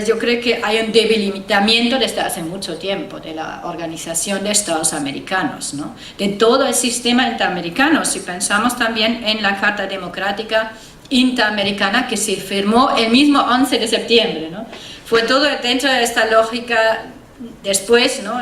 yo creo que hay un debilitamiento desde hace mucho tiempo de la Organización de Estados Americanos, ¿no? De todo el sistema interamericano, si pensamos también en la Carta Democrática Interamericana que se firmó el mismo 11 de septiembre, ¿no? Fue todo dentro de esta lógica después, ¿no?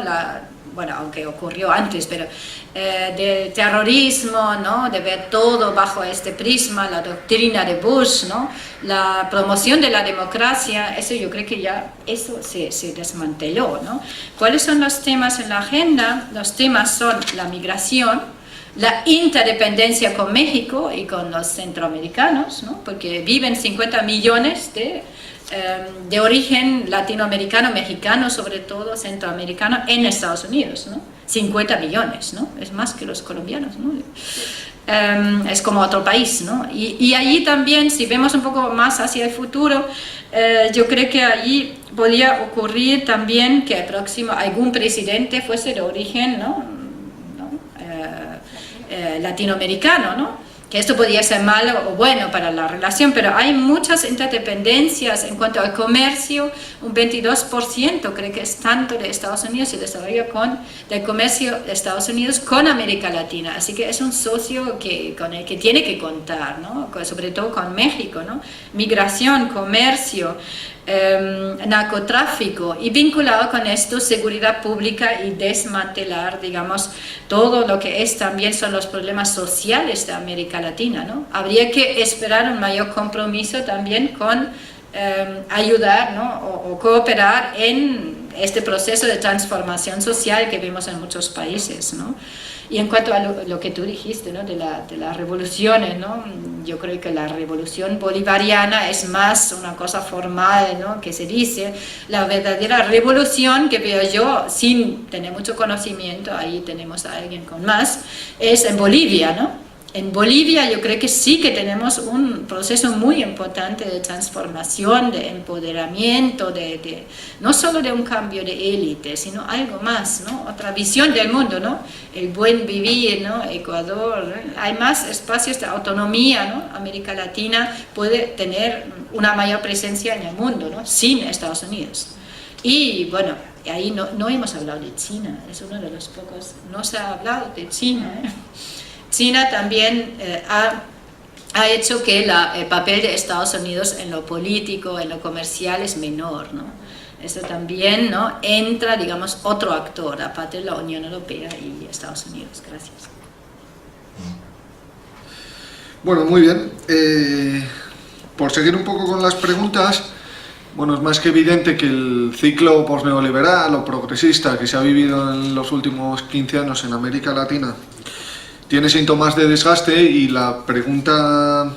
Bueno, aunque ocurrió antes, pero del terrorismo, ¿no? De ver todo bajo este prisma, la doctrina de Bush, ¿no? La promoción de la democracia, eso yo creo que ya eso se desmanteló, ¿no? ¿Cuáles son los temas en la agenda? Los temas son la migración, la interdependencia con México y con los centroamericanos, ¿no? Porque viven 50 millones de origen latinoamericano, mexicano, sobre todo centroamericano, en Estados Unidos, ¿no? 50 millones, ¿no? Es más que los colombianos, ¿no? Es como otro país, ¿no? Y allí también, si vemos un poco más hacia el futuro, yo creo que allí podría ocurrir también que el próximo, algún presidente fuese de origen, ¿no? Latinoamericano, ¿no? Que esto podría ser malo o bueno para la relación, pero hay muchas interdependencias en cuanto al comercio, un 22% creo que es tanto de Estados Unidos y desarrollo del comercio de Estados Unidos con América Latina, así que es un socio con el que tiene que contar, ¿no? Sobre todo con México, ¿no? Migración, comercio, narcotráfico y vinculado con esto seguridad pública y desmantelar, digamos, todo lo que es también son los problemas sociales de América Latina, ¿no? Habría que esperar un mayor compromiso también con ayudar, ¿no? o cooperar en este proceso de transformación social que vemos en muchos países, ¿no? Y en cuanto a lo que tú dijiste, ¿no? de las revoluciones, ¿no? Yo creo que la revolución bolivariana es más una cosa formal, ¿no? Que se dice. La verdadera revolución que veo yo, sin tener mucho conocimiento, ahí tenemos a alguien con más, es en Bolivia, ¿no? En Bolivia yo creo que sí que tenemos un proceso muy importante de transformación, de empoderamiento, no solo de un cambio de élite, sino algo más, ¿no? Otra visión del mundo, ¿no? El buen vivir, ¿no? Ecuador, ¿no? Hay más espacios de autonomía, ¿no? América Latina puede tener una mayor presencia en el mundo, ¿no? Sin Estados Unidos. Y bueno, ahí no hemos hablado de China, es uno de los pocos, no se ha hablado de China, ¿eh? China también ha hecho que el papel de Estados Unidos en lo político, en lo comercial es menor, ¿no? Eso también, ¿no? Entra, digamos, otro actor, aparte de la Unión Europea y Estados Unidos. Gracias. Bueno, muy bien. Por seguir un poco con las preguntas, bueno, es más que evidente que el ciclo posneoliberal o progresista que se ha vivido en los últimos 15 años en América Latina tiene síntomas de desgaste y la pregunta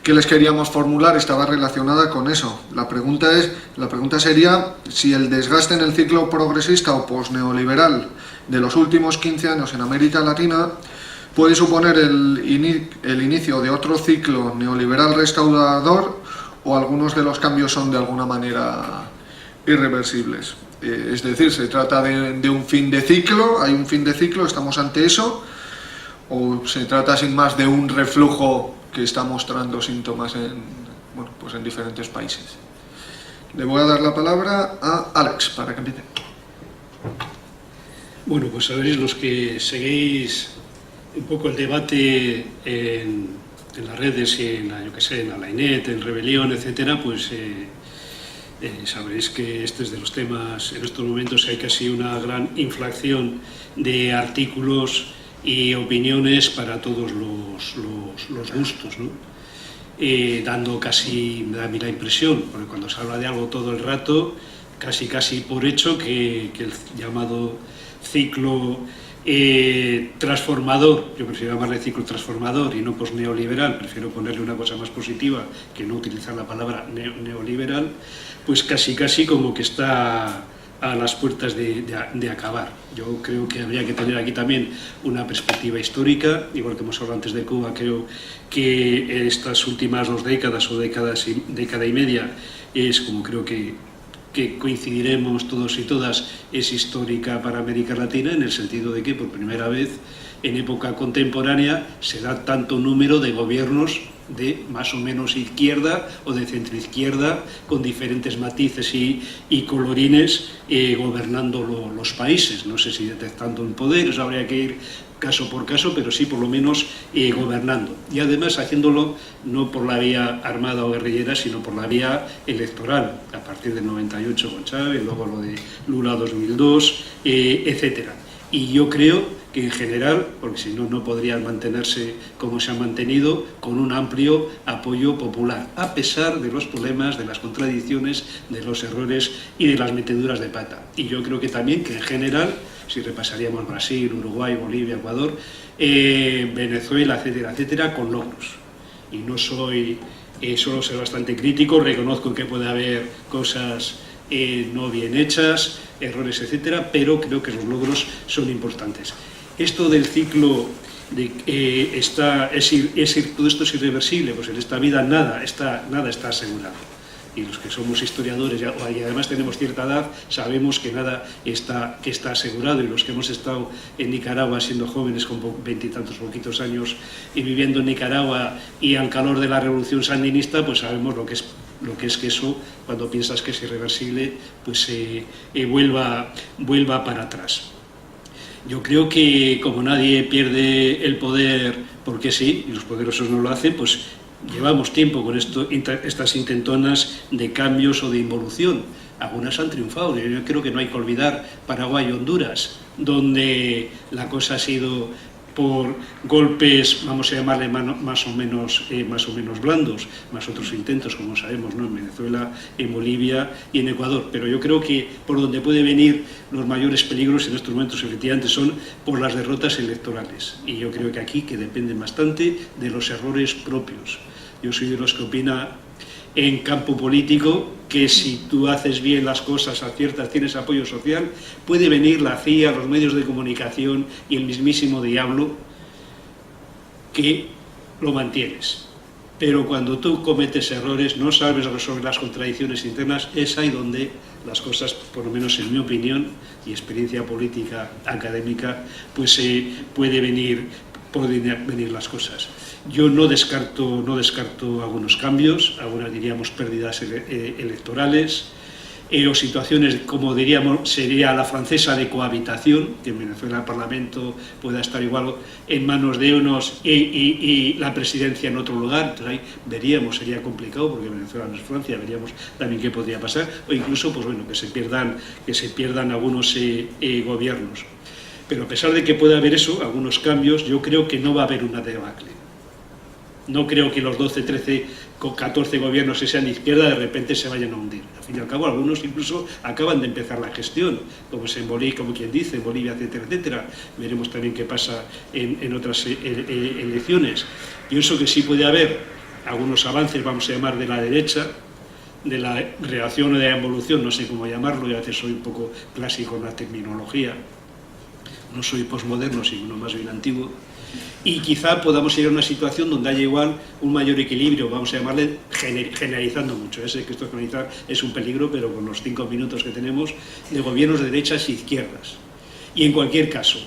que les queríamos formular estaba relacionada con eso. La pregunta sería si el desgaste en el ciclo progresista o posneoliberal de los últimos 15 años en América Latina puede suponer el inicio de otro ciclo neoliberal restaurador o algunos de los cambios son de alguna manera irreversibles. Es decir, se trata de un fin de ciclo, hay un fin de ciclo, estamos ante eso, o se trata sin más de un reflujo que está mostrando síntomas en diferentes países. Le voy a dar la palabra a Alex para que empiece. Bueno, pues sabéis los que seguís un poco el debate en las redes y en la Lainet, en Rebelión, etcétera, pues sabréis que este es de los temas, en estos momentos hay casi una gran inflación de artículos y opiniones para todos los gustos, ¿no? Dando casi, me da a mí la impresión, porque cuando se habla de algo todo el rato, casi por hecho que el llamado ciclo transformador, yo prefiero llamarle ciclo transformador y no neoliberal, prefiero ponerle una cosa más positiva que no utilizar la palabra neoliberal, pues casi como que está a las puertas de acabar. Yo creo que habría que tener aquí también una perspectiva histórica, igual que hemos hablado antes de Cuba. Creo que estas últimas 2 décadas o década y media es, como creo que coincidiremos todos y todas, es histórica para América Latina, en el sentido de que por primera vez en época contemporánea se da tanto número de gobiernos de más o menos izquierda o de centroizquierda, con diferentes matices y colorines, gobernando los países. No sé si detectando el poder, eso habría que ir caso por caso, pero sí por lo menos gobernando. Y además haciéndolo no por la vía armada o guerrillera, sino por la vía electoral, a partir del 98 con Chávez, luego lo de Lula 2002, etcétera. Y yo creo que en general, porque si no, no podrían mantenerse como se han mantenido, con un amplio apoyo popular, a pesar de los problemas, de las contradicciones, de los errores y de las meteduras de pata. Y yo creo que también que en general, si repasaríamos Brasil, Uruguay, Bolivia, Ecuador, Venezuela, etcétera, etcétera, con logros. Y no soy, suelo ser bastante crítico, reconozco que puede haber cosas no bien hechas, errores, etcétera, pero creo que los logros son importantes. Esto del ciclo de todo esto es irreversible, pues en esta vida nada está asegurado. Y los que somos historiadores y además tenemos cierta edad, sabemos que nada está asegurado, y los que hemos estado en Nicaragua siendo jóvenes con 20 y tantos poquitos años y viviendo en Nicaragua y al calor de la revolución sandinista, pues sabemos lo que es que eso, cuando piensas que es irreversible, pues vuelva para atrás. Yo creo que como nadie pierde el poder porque sí, y los poderosos no lo hacen, pues llevamos tiempo con estas intentonas de cambios o de involución. Algunas han triunfado. Yo creo que no hay que olvidar Paraguay y Honduras, donde la cosa ha sido por golpes, vamos a llamarle más o menos blandos, más otros intentos, como sabemos, ¿no?, en Venezuela, en Bolivia y en Ecuador. Pero yo creo que por donde puede venir los mayores peligros en estos momentos, efectivamente, son por las derrotas electorales. Y yo creo que aquí que dependen bastante de los errores propios. Yo soy de los que opina en campo político que si tú haces bien las cosas, aciertas, tienes apoyo social, puede venir la CIA, los medios de comunicación y el mismísimo diablo que lo mantienes. Pero cuando tú cometes errores, no sabes resolver las contradicciones internas, es ahí donde las cosas, por lo menos en mi opinión y experiencia política académica, pues pueden venir las cosas. Yo no descarto algunos cambios, algunas diríamos pérdidas electorales, o situaciones, como diríamos, sería la francesa de cohabitación, que en Venezuela el Parlamento pueda estar igual en manos de unos y la presidencia en otro lugar. Entonces ahí veríamos, sería complicado, porque Venezuela no es Francia, veríamos también qué podría pasar, o incluso pues bueno, que se pierdan algunos gobiernos. Pero a pesar de que pueda haber eso, algunos cambios, yo creo que no va a haber una debacle. No creo que los 12, 13, 14 gobiernos que sean de izquierda de repente se vayan a hundir. Al fin y al cabo, algunos incluso acaban de empezar la gestión, como es en Bolivia, como quien dice, en Bolivia, etcétera, etcétera. Veremos también qué pasa en otras elecciones. Pienso que sí puede haber algunos avances, vamos a llamar, de la derecha, de la reacción o de la evolución, no sé cómo llamarlo, yo a veces soy un poco clásico en la terminología, no soy posmoderno, sino más bien antiguo. Y quizá podamos llegar a una situación donde haya igual un mayor equilibrio, vamos a llamarle generalizando mucho. Sé que esto de generalizar es un peligro, pero con los 5 minutos que tenemos, de gobiernos de derechas e izquierdas. Y en cualquier caso,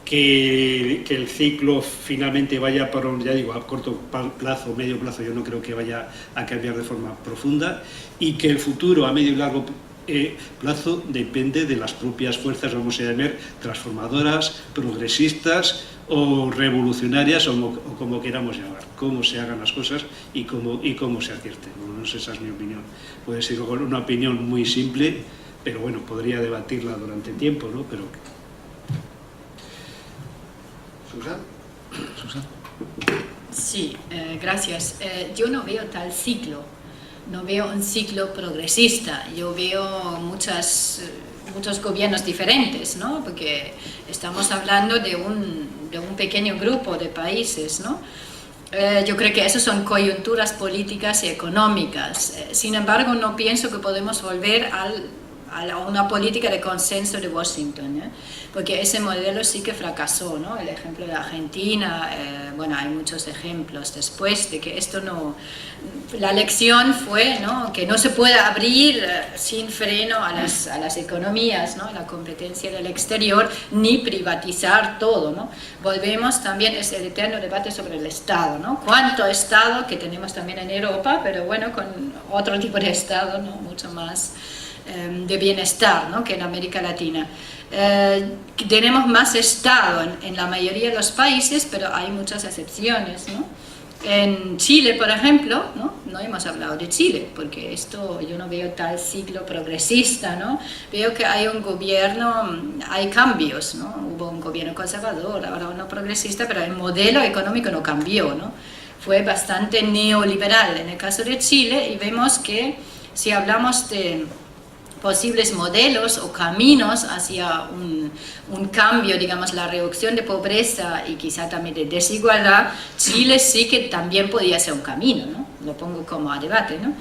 que el ciclo finalmente vaya para un, ya digo, a corto plazo, medio plazo, yo no creo que vaya a cambiar de forma profunda, y que el futuro a medio y largo plazo depende de las propias fuerzas, vamos a llamar, transformadoras, progresistas o revolucionarias, o como queramos llamar, cómo se hagan las cosas y cómo se acierten. Bueno, no sé, esa es mi opinión. Puede ser una opinión muy simple, pero bueno, podría debatirla durante tiempo, ¿no? Pero Susan. Sí, gracias. Yo no veo tal ciclo, no veo un ciclo progresista, yo veo muchos gobiernos diferentes, ¿no? Porque estamos hablando de un pequeño grupo de países, ¿no? Yo creo que eso son coyunturas políticas y económicas. Sin embargo, no pienso que podemos volver a una política de consenso de Washington, ¿eh? Porque ese modelo sí que fracasó, ¿no? El ejemplo de Argentina, bueno, hay muchos ejemplos después de que esto no... La lección fue, ¿no?, que no se puede abrir sin freno a las economías, ¿no?, la competencia del exterior, ni privatizar todo, ¿no? Volvemos también, es el eterno debate sobre el Estado, ¿no? ¿Cuánto Estado, que tenemos también en Europa, pero bueno, con otro tipo de Estado, ¿no?, mucho más de bienestar, ¿no?, que en América Latina. Tenemos más Estado en la mayoría de los países, pero hay muchas excepciones, ¿no? En Chile, por ejemplo, no hemos hablado de Chile, porque esto yo no veo tal ciclo progresista, ¿no? Veo que hay un gobierno, hay cambios, ¿no? Hubo un gobierno conservador, ahora uno progresista, pero el modelo económico no cambió, ¿no? Fue bastante neoliberal en el caso de Chile, y vemos que si hablamos de posibles modelos o caminos hacia un cambio, digamos, la reducción de pobreza y quizá también de desigualdad, Chile sí que también podía ser un camino, ¿no? Lo pongo como a debate, ¿no?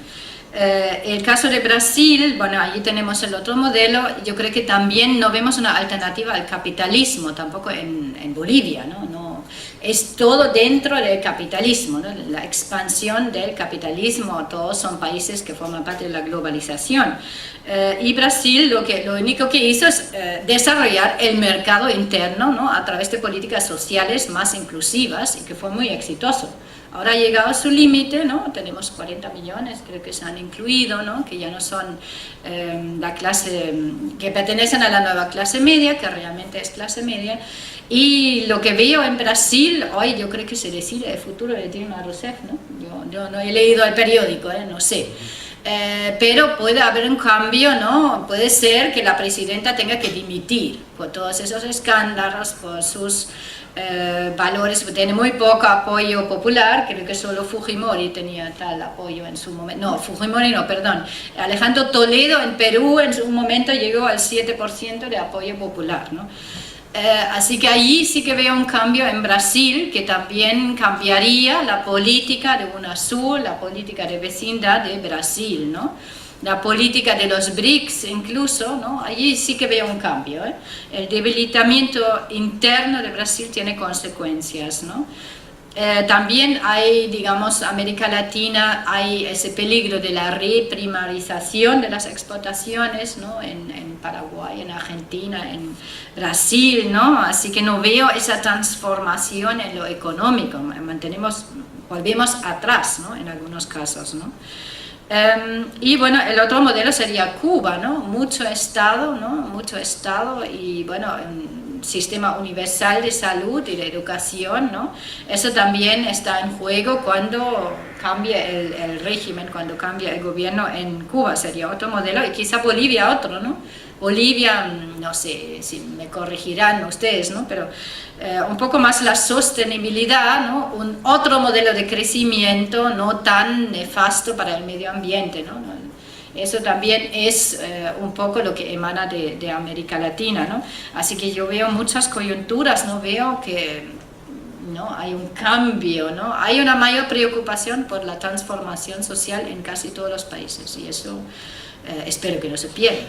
El caso de Brasil, bueno, allí tenemos el otro modelo. Yo creo que también no vemos una alternativa al capitalismo, tampoco en Bolivia, ¿no? Es todo dentro del capitalismo, ¿no? La expansión del capitalismo, todos son países que forman parte de la globalización. Y Brasil lo único que hizo es desarrollar el mercado interno, ¿no?, a través de políticas sociales más inclusivas, y que fue muy exitoso. Ahora ha llegado a su límite, ¿no? Tenemos 40 millones, creo que se han incluido, ¿no?, que ya no son la clase, que pertenecen a la nueva clase media, que realmente es clase media. Y lo que veo en Brasil hoy, yo creo que se decide el futuro de Dilma Rousseff, ¿no? Yo no he leído el periódico, no sé. Pero puede haber un cambio, ¿no? Puede ser que la presidenta tenga que dimitir por todos esos escándalos, por sus valores. Tiene muy poco apoyo popular, creo que solo Fujimori tenía tal apoyo en su momento. No, Fujimori no, perdón. Alejandro Toledo en Perú en su momento llegó al 7% de apoyo popular, ¿no? Así que allí sí que veo un cambio en Brasil, que también cambiaría la política de UNASUR, la política de vecindad de Brasil, ¿no? La política de los BRICS incluso, ¿no? Allí sí que veo un cambio, ¿eh? El debilitamiento interno de Brasil tiene consecuencias, ¿no? También hay, digamos, América Latina, hay ese peligro de la reprimarización de las exportaciones, ¿no? En Paraguay, en Argentina, en Brasil, ¿no? Así que no veo esa transformación en lo económico, volvemos atrás, ¿no?, en algunos casos, ¿no? Y bueno, el otro modelo sería Cuba, ¿no? Mucho Estado, ¿no? Mucho Estado y bueno, sistema universal de salud y de educación, ¿no? Eso también está en juego cuando cambie el régimen, cuando cambie el gobierno en Cuba, sería otro modelo, y quizá Bolivia otro, ¿no? Bolivia, no sé si me corregirán ustedes, ¿no?, pero un poco más la sostenibilidad, ¿no?, otro modelo de crecimiento no tan nefasto para el medio ambiente, ¿no? Eso también es un poco lo que emana de América Latina, ¿no? Así que yo veo muchas coyunturas, no veo que no hay un cambio, ¿no? Hay una mayor preocupación por la transformación social en casi todos los países, y eso espero que no se pierda.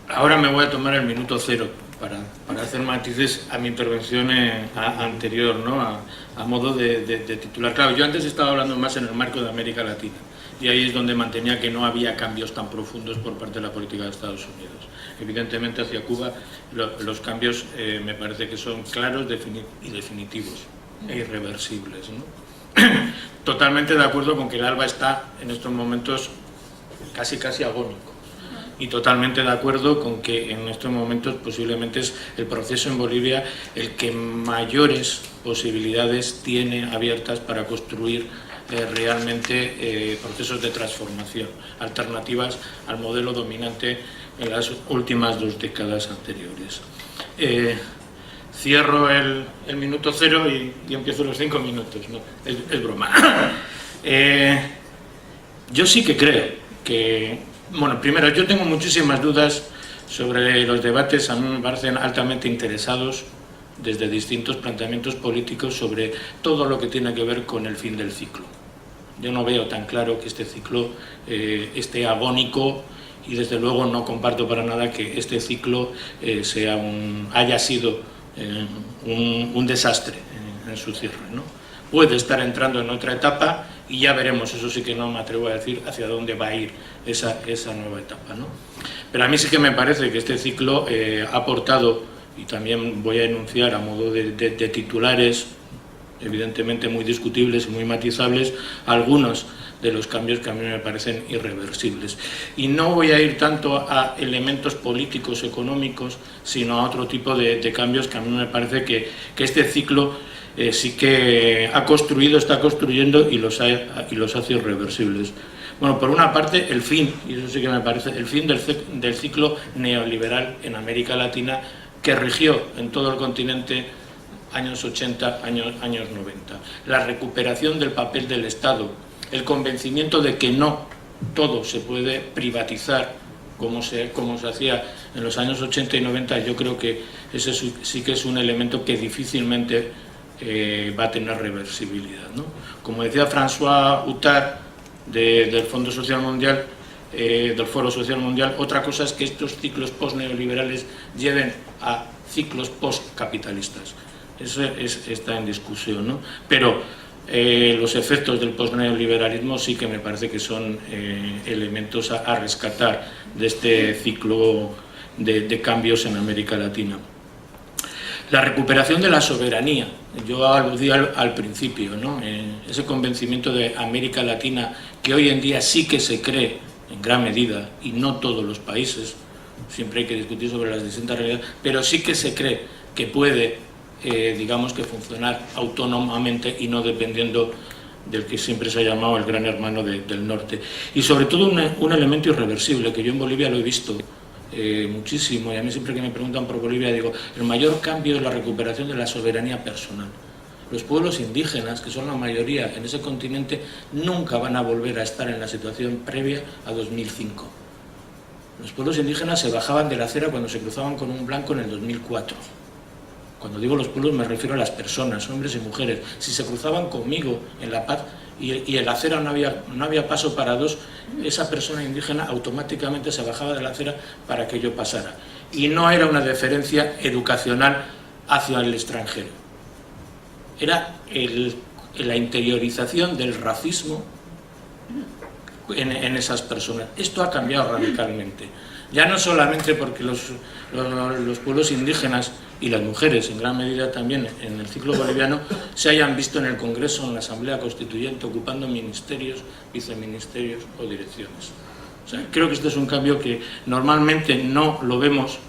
Ahora me voy a tomar el minuto cero para hacer matices a mi intervención anterior, ¿no? A modo de titular. Claro, yo antes estaba hablando más en el marco de América Latina, y ahí es donde mantenía que no había cambios tan profundos por parte de la política de Estados Unidos. Evidentemente hacia Cuba los cambios me parece que son claros y definitivos e irreversibles, ¿no? Totalmente de acuerdo con que el ALBA está en estos momentos casi agónico, y totalmente de acuerdo con que en estos momentos posiblemente es el proceso en Bolivia el que mayores posibilidades tiene abiertas para construir realmente procesos de transformación, alternativas al modelo dominante en las últimas 2 décadas anteriores. Cierro el minuto 0 y empiezo los 5 minutos, ¿no? Es broma. Yo sí que creo que, bueno, primero, yo tengo muchísimas dudas sobre los debates, a mí me parecen altamente interesados desde distintos planteamientos políticos sobre todo lo que tiene que ver con el fin del ciclo. Yo no veo tan claro que este ciclo esté agónico y desde luego no comparto para nada que este ciclo haya sido un desastre en su cierre, ¿no? Puede estar entrando en otra etapa y ya veremos, eso sí que no me atrevo a decir hacia dónde va a ir esa nueva etapa, ¿no? Pero a mí sí que me parece que este ciclo ha aportado, y también voy a enunciar a modo de titulares, evidentemente muy discutibles y muy matizables, algunos de los cambios que a mí me parecen irreversibles. Y no voy a ir tanto a elementos políticos, económicos, sino a otro tipo de cambios que a mí me parece que este ciclo sí que ha construido, está construyendo y los hace irreversibles. Bueno, por una parte, el fin, y eso sí que me parece, el fin del ciclo neoliberal en América Latina que rigió en todo el continente años 80, años 90. La recuperación del papel del Estado, el convencimiento de que no todo se puede privatizar como se hacía en los años 80 y 90, yo creo que ese sí que es un elemento que difícilmente va a tener reversibilidad, ¿no? Como decía François Huttard del Fondo Social Mundial, del Foro Social Mundial, otra cosa es que estos ciclos post-neoliberales lleven a ciclos post-capitalistas. Eso está en discusión, ¿no? Pero los efectos del post-neoliberalismo sí que me parece que son elementos a rescatar de este ciclo de cambios en América Latina. La recuperación de la soberanía, yo aludí al principio, ¿no? Ese convencimiento de América Latina que hoy en día sí que se cree en gran medida, y no todos los países, siempre hay que discutir sobre las distintas realidades, pero sí que se cree que puede, digamos que funcionar autónomamente y no dependiendo del que siempre se ha llamado el gran hermano del norte. Y sobre todo un elemento irreversible, que yo en Bolivia lo he visto muchísimo, y a mí siempre que me preguntan por Bolivia digo, el mayor cambio es la recuperación de la soberanía personal. Los pueblos indígenas, que son la mayoría en ese continente, nunca van a volver a estar en la situación previa a 2005. Los pueblos indígenas se bajaban de la acera cuando se cruzaban con un blanco en el 2004. Cuando digo los pueblos me refiero a las personas, hombres y mujeres. Si se cruzaban conmigo en La Paz y en la acera no había paso para dos, esa persona indígena automáticamente se bajaba de la acera para que yo pasara. Y no era una deferencia educacional hacia el extranjero. Era la interiorización del racismo en esas personas. Esto ha cambiado radicalmente. Ya no solamente porque los pueblos indígenas y las mujeres, en gran medida también en el ciclo boliviano, se hayan visto en el Congreso, en la Asamblea Constituyente, ocupando ministerios, viceministerios o direcciones. O sea, creo que este es un cambio que normalmente no lo vemos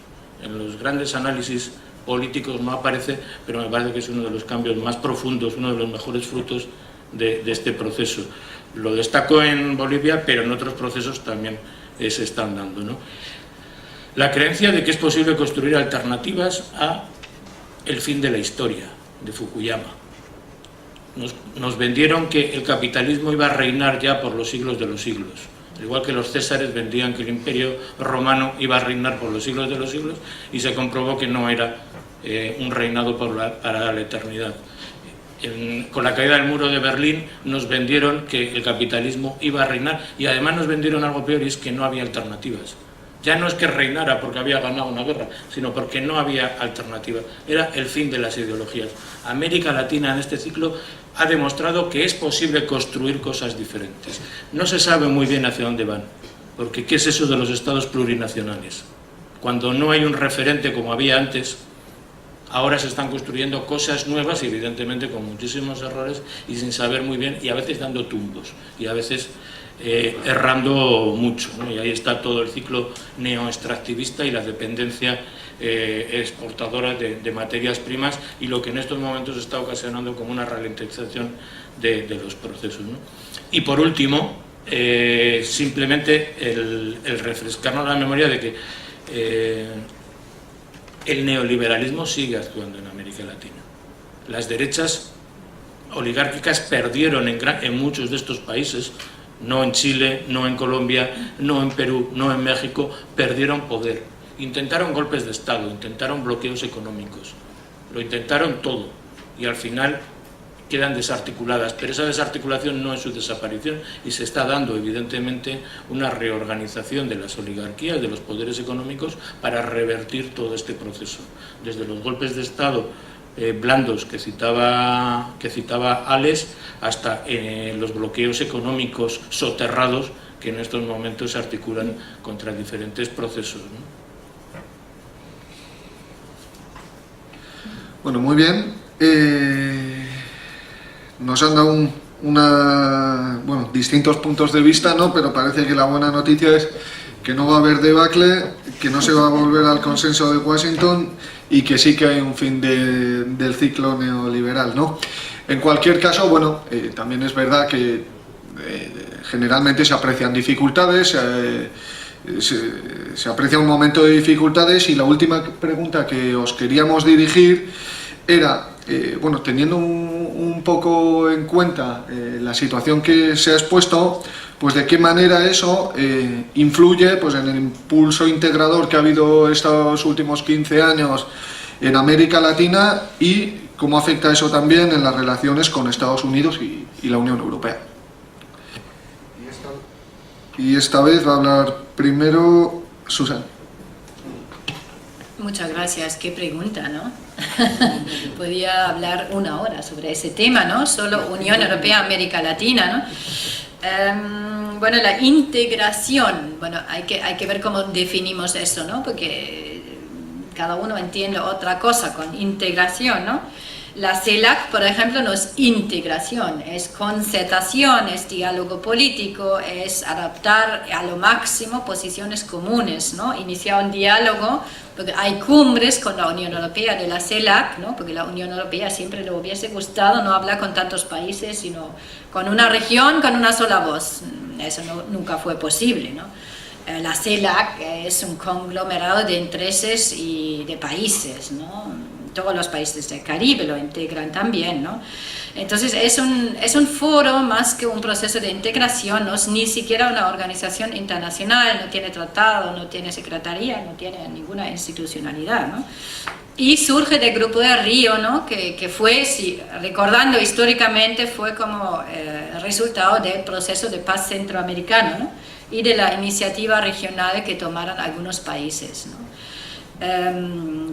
en los grandes análisis políticos, no aparece, pero me parece que es uno de los cambios más profundos, uno de los mejores frutos de este proceso. Lo destaco en Bolivia, pero en otros procesos también se están dando, ¿no? La creencia de que es posible construir alternativas a el fin de la historia, de Fukuyama. Nos vendieron que el capitalismo iba a reinar ya por los siglos de los siglos. Al igual que los césares vendían que el imperio romano iba a reinar por los siglos de los siglos, y se comprobó que no era un reinado para la eternidad. Con la caída del muro de Berlín nos vendieron que el capitalismo iba a reinar, y además nos vendieron algo peor, y es que no había alternativas. Ya no es que reinara porque había ganado una guerra, sino porque no había alternativa. Era el fin de las ideologías. América Latina en este ciclo ha demostrado que es posible construir cosas diferentes. No se sabe muy bien hacia dónde van, porque ¿qué es eso de los estados plurinacionales? Cuando no hay un referente como había antes, ahora se están construyendo cosas nuevas y evidentemente con muchísimos errores y sin saber muy bien, y a veces dando tumbos, y a veces errando mucho, ¿no? Y ahí está todo el ciclo neoextractivista y la dependencia exportadora de materias primas, y lo que en estos momentos está ocasionando como una ralentización de los procesos, ¿no? Y por último, simplemente el refrescarnos la memoria de que el neoliberalismo sigue actuando en América Latina. Las derechas oligárquicas perdieron en muchos de estos países, no en Chile, no en Colombia, no en Perú, no en México, perdieron poder. Intentaron golpes de Estado, intentaron bloqueos económicos, lo intentaron todo y al final quedan desarticuladas, pero esa desarticulación no es su desaparición y se está dando evidentemente una reorganización de las oligarquías, de los poderes económicos para revertir todo este proceso, desde los golpes de Estado blandos que citaba Alex hasta los bloqueos económicos soterrados que en estos momentos se articulan contra diferentes procesos, ¿no? Bueno, muy bien. Nos han dado distintos puntos de vista, ¿no? Pero parece que la buena noticia es que no va a haber debacle, que no se va a volver al consenso de Washington y que sí que hay un fin del ciclo neoliberal, ¿no? En cualquier caso, bueno, también es verdad que generalmente se aprecian dificultades, se aprecia un momento de dificultades y la última pregunta que os queríamos dirigir era, bueno, teniendo un poco en cuenta la situación que se ha expuesto, pues de qué manera eso influye pues, en el impulso integrador que ha habido estos últimos 15 años en América Latina y cómo afecta eso también en las relaciones con Estados Unidos y la Unión Europea. Y esta vez va a hablar primero Susan. Muchas gracias, qué pregunta, ¿no? Podía hablar una hora sobre ese tema, ¿no? Solo Unión Europea, América Latina, ¿no? Bueno, la integración, bueno, hay que ver cómo definimos eso, ¿no? Porque cada uno entiende otra cosa con integración, ¿no? La CELAC, por ejemplo, no es integración, es concertación, es diálogo político, es adaptar a lo máximo posiciones comunes, ¿no? Iniciar un diálogo, porque hay cumbres con la Unión Europea de la CELAC, ¿no? Porque la Unión Europea siempre le hubiese gustado no hablar con tantos países, sino con una región, con una sola voz. Eso nunca fue posible, ¿no? La CELAC es un conglomerado de intereses y de países, ¿no? Todos los países del Caribe lo integran también, ¿no? Entonces es un foro más que un proceso de integración, no es ni siquiera una organización internacional, no tiene tratado, no tiene secretaría, no tiene ninguna institucionalidad, ¿no? Y surge del Grupo de Río, ¿no? Que fue, si, recordando históricamente, fue como resultado del proceso de paz centroamericano, ¿no? Y de la iniciativa regional que tomaron algunos países, ¿no?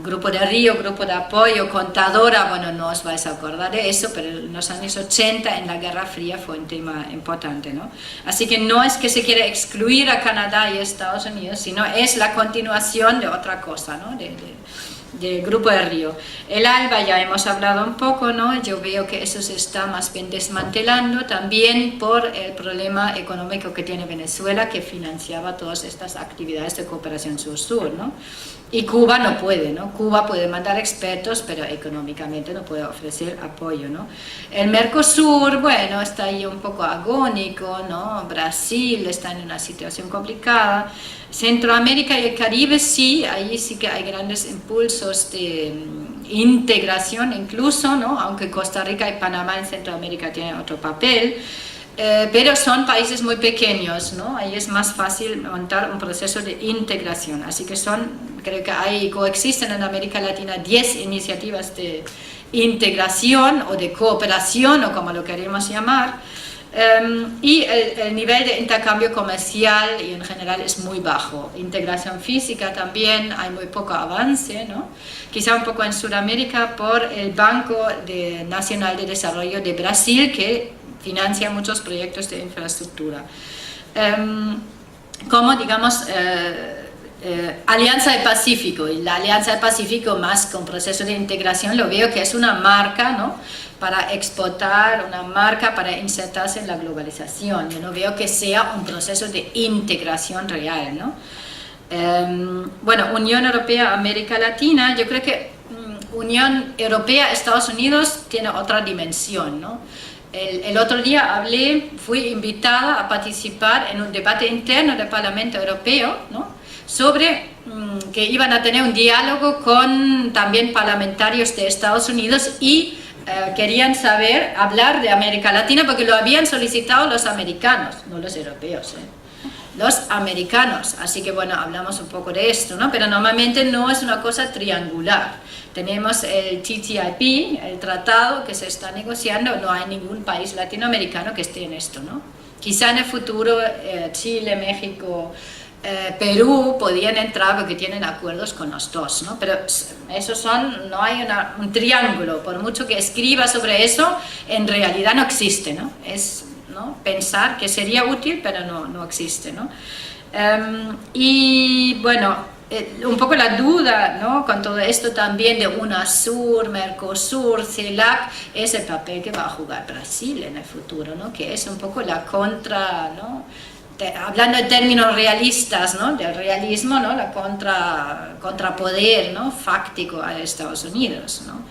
Grupo de Río, Grupo de Apoyo, Contadora, bueno, no os vais a acordar de eso, pero en los años 80 en la Guerra Fría fue un tema importante, ¿no? Así que no es que se quiera excluir a Canadá y Estados Unidos, sino es la continuación de otra cosa, ¿no? Del Grupo de Río. El ALBA ya hemos hablado un poco, ¿no? Yo veo que eso se está más bien desmantelando también por el problema económico que tiene Venezuela, que financiaba todas estas actividades de cooperación sur-sur, ¿no? Y Cuba no puede, ¿no? Cuba puede mandar expertos, pero económicamente no puede ofrecer apoyo, ¿no? El Mercosur, bueno, está ahí un poco agónico, ¿no? Brasil está en una situación complicada. Centroamérica y el Caribe sí, ahí sí que hay grandes impulsos de integración incluso, ¿no? Aunque Costa Rica y Panamá en Centroamérica tienen otro papel. Pero son países muy pequeños, ¿no? Ahí es más fácil montar un proceso de integración, así que creo que coexisten en América Latina 10 iniciativas de integración o de cooperación o como lo queremos llamar, y el nivel de intercambio comercial y en general es muy bajo. Integración física también hay muy poco avance, ¿no? Quizá un poco en Sudamérica por el Banco Nacional de Desarrollo de Brasil, que financia muchos proyectos de infraestructura. Como, digamos, Alianza del Pacífico, y la Alianza del Pacífico más que un proceso de integración lo veo que es una marca, ¿no? Para exportar, una marca para insertarse en la globalización. Yo no veo que sea un proceso de integración real, ¿no? Bueno, Unión Europea, América Latina, yo creo que Unión Europea, Estados Unidos tiene otra dimensión, ¿no? El otro día fui invitada a participar en un debate interno del Parlamento Europeo, ¿no?, sobre que iban a tener un diálogo con también parlamentarios de Estados Unidos y querían hablar de América Latina porque lo habían solicitado los americanos, no los europeos, los americanos. Así que bueno, hablamos un poco de esto, ¿no? Pero normalmente no es una cosa triangular. Tenemos el TTIP, el tratado que se está negociando, no hay ningún país latinoamericano que esté en esto, ¿no? Quizá en el futuro Chile, México, Perú podían entrar porque tienen acuerdos con los dos, ¿no? Pero no hay un triángulo, por mucho que escriba sobre eso, en realidad no existe, ¿no? ¿no? Pensar que sería útil, pero no existe, ¿no? Y bueno, un poco la duda, ¿no?, con todo esto también de UNASUR, Mercosur, CELAC, es el papel que va a jugar Brasil en el futuro, ¿no?, que es un poco la contra, ¿no?, hablando en términos realistas, ¿no?, del realismo, ¿no?, la contrapoder, ¿no?, fáctico a Estados Unidos, ¿no?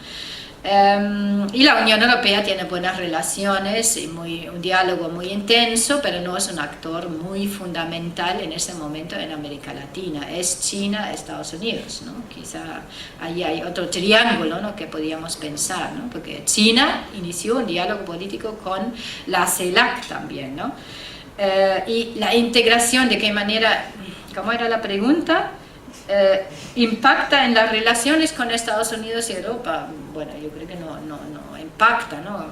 Y la Unión Europea tiene buenas relaciones y un diálogo muy intenso, pero no es un actor muy fundamental en ese momento en América Latina. Es China, Estados Unidos, ¿no? Quizá ahí hay otro triángulo, ¿no?, que podríamos pensar, ¿no?, porque China inició un diálogo político con la CELAC también, ¿no? Y la integración, ¿de qué manera? ¿Cómo era la pregunta? ¿Impacta en las relaciones con Estados Unidos y Europa? Bueno, yo creo que no impacta, ¿no?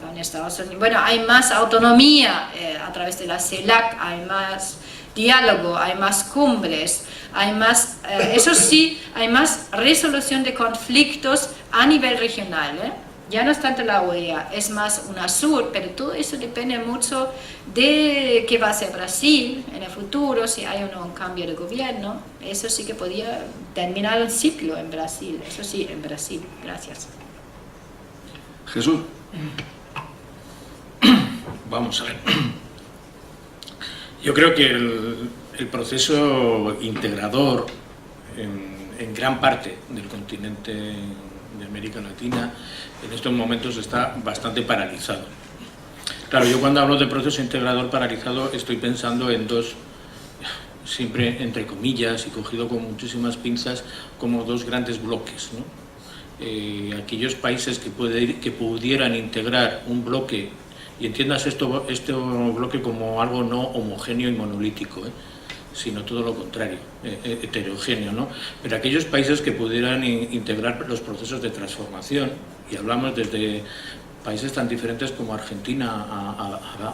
Con Estados Unidos. Bueno, hay más autonomía a través de la CELAC, hay más diálogo, hay más cumbres, hay más, eso sí, hay más resolución de conflictos a nivel regional, ¿eh? Ya no es tanto la OEA, es más UNASUR, pero todo eso depende mucho de qué va a hacer Brasil en el futuro, si hay o no un cambio de gobierno. Eso sí que podría terminar el ciclo en Brasil, eso sí, en Brasil. Gracias. Jesús. Vamos a ver. Yo creo que el proceso integrador en gran parte del continente de América Latina en estos momentos está bastante paralizado. Claro, yo cuando hablo de proceso integrador paralizado estoy pensando en dos, siempre entre comillas y cogido con muchísimas pinzas, como dos grandes bloques, ¿no? Aquellos países que pudieran integrar un bloque, y entiendas este bloque como algo no homogéneo y monolítico, sino todo lo contrario, heterogéneo, ¿no? Pero aquellos países que pudieran integrar los procesos de transformación, y hablamos desde países tan diferentes como Argentina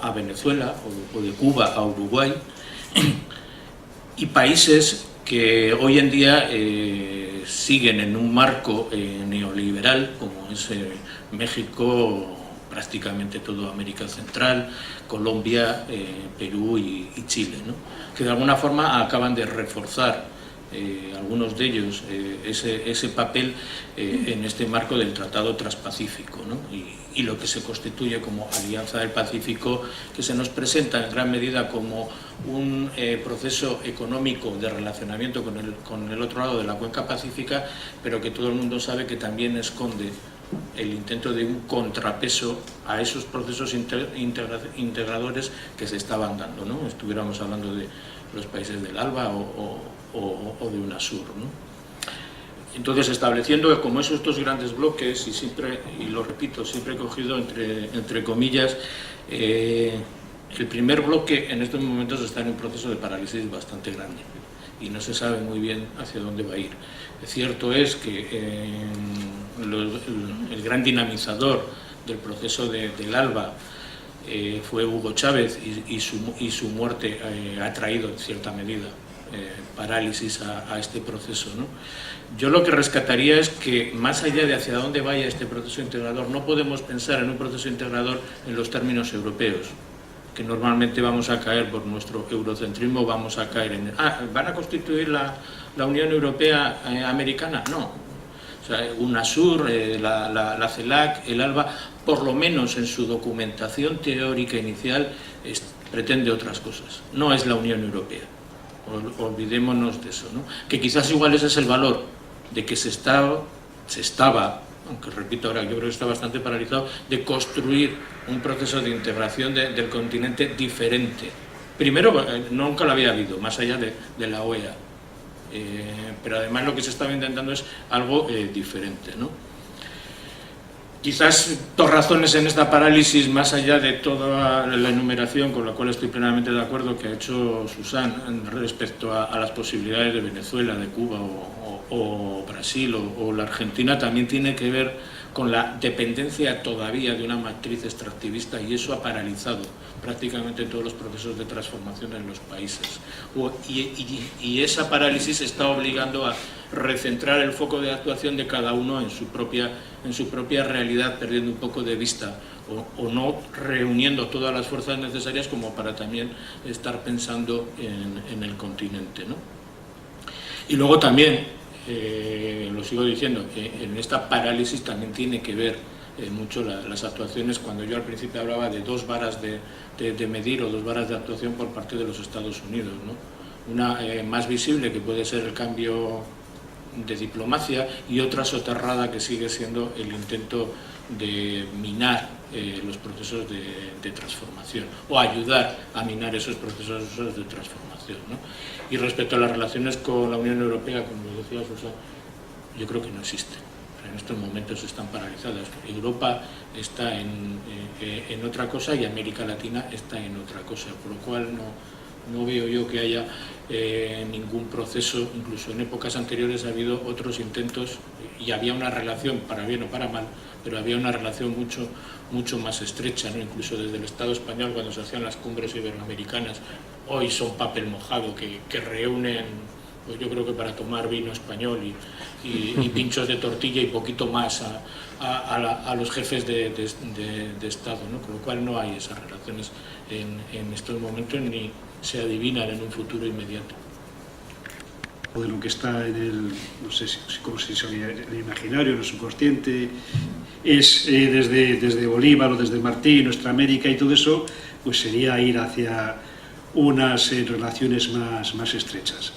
a Venezuela, o de Cuba a Uruguay, y países que hoy en día siguen en un marco neoliberal, como es México, prácticamente toda América Central, Colombia, Perú y Chile, ¿no?, que de alguna forma acaban de reforzar algunos de ellos ese papel en este marco del Tratado Transpacífico, ¿no?, y lo que se constituye como Alianza del Pacífico, que se nos presenta en gran medida como un proceso económico de relacionamiento con el otro lado de la cuenca pacífica, pero que todo el mundo sabe que también esconde el intento de un contrapeso a esos procesos integradores que se estaban dando, ¿no? Estuviéramos hablando de los países del ALBA o de UNASUR, ¿no? Entonces, estableciendo como esos dos grandes bloques, y lo repito, siempre he cogido entre comillas, el primer bloque en estos momentos está en un proceso de parálisis bastante grande y no se sabe muy bien hacia dónde va a ir. Cierto es que el gran dinamizador del proceso del ALBA fue Hugo Chávez, y su muerte ha traído en cierta medida parálisis a este proceso, ¿no? Yo lo que rescataría es que, más allá de hacia dónde vaya este proceso integrador, no podemos pensar en un proceso integrador en los términos europeos, que normalmente vamos a caer por nuestro eurocentrismo, vamos a caer en... ¿van a constituir la Unión Europea americana? No. O sea, UNASUR, la CELAC, el ALBA, por lo menos en su documentación teórica inicial, pretende otras cosas. No es la Unión Europea. Olvidémonos de eso, ¿no? Que quizás igual ese es el valor de que se estaba aunque repito ahora, yo creo que está bastante paralizado, de construir un proceso de integración del continente diferente. Primero, nunca lo había habido, más allá de la OEA, pero además lo que se estaba intentando es algo diferente, ¿no? Quizás dos razones en esta parálisis, más allá de toda la enumeración, con la cual estoy plenamente de acuerdo, que ha hecho Susan respecto a las posibilidades de Venezuela, de Cuba o Brasil o la Argentina, también tiene que ver con la dependencia todavía de una matriz extractivista, y eso ha paralizado prácticamente todos los procesos de transformación en los países. Y esa parálisis está obligando a recentrar el foco de actuación de cada uno en su propia realidad, perdiendo un poco de vista o no reuniendo todas las fuerzas necesarias como para también estar pensando en el continente, ¿no? Y luego también, lo sigo diciendo, en esta parálisis también tiene que ver mucho las actuaciones, cuando yo al principio hablaba de dos varas de medir o dos varas de actuación por parte de los Estados Unidos, ¿no? Una más visible, que puede ser el cambio de diplomacia, y otra soterrada, que sigue siendo el intento de minar los procesos de transformación, o ayudar a minar esos procesos de transformación, ¿no? Y respecto a las relaciones con la Unión Europea, como decía Susan, yo creo que no existen. En estos momentos están paralizadas. Europa está en otra cosa y América Latina está en otra cosa, por lo cual no veo yo que haya ningún proceso. Incluso en épocas anteriores ha habido otros intentos y había una relación, para bien o para mal, pero había una relación mucho más estrecha, ¿no? Incluso desde el Estado español, cuando se hacían las cumbres iberoamericanas, hoy son papel mojado que reúnen, pues yo creo que para tomar vino español y pinchos de tortilla y poquito más a los jefes de Estado, ¿no? Con lo cual no hay esas relaciones en estos momentos, ni se adivinan en un futuro inmediato. De lo que está en el, no sé cómo se dice, en el imaginario, en el subconsciente, es desde Bolívar o desde Martí, nuestra América y todo eso, pues sería ir hacia unas relaciones más estrechas.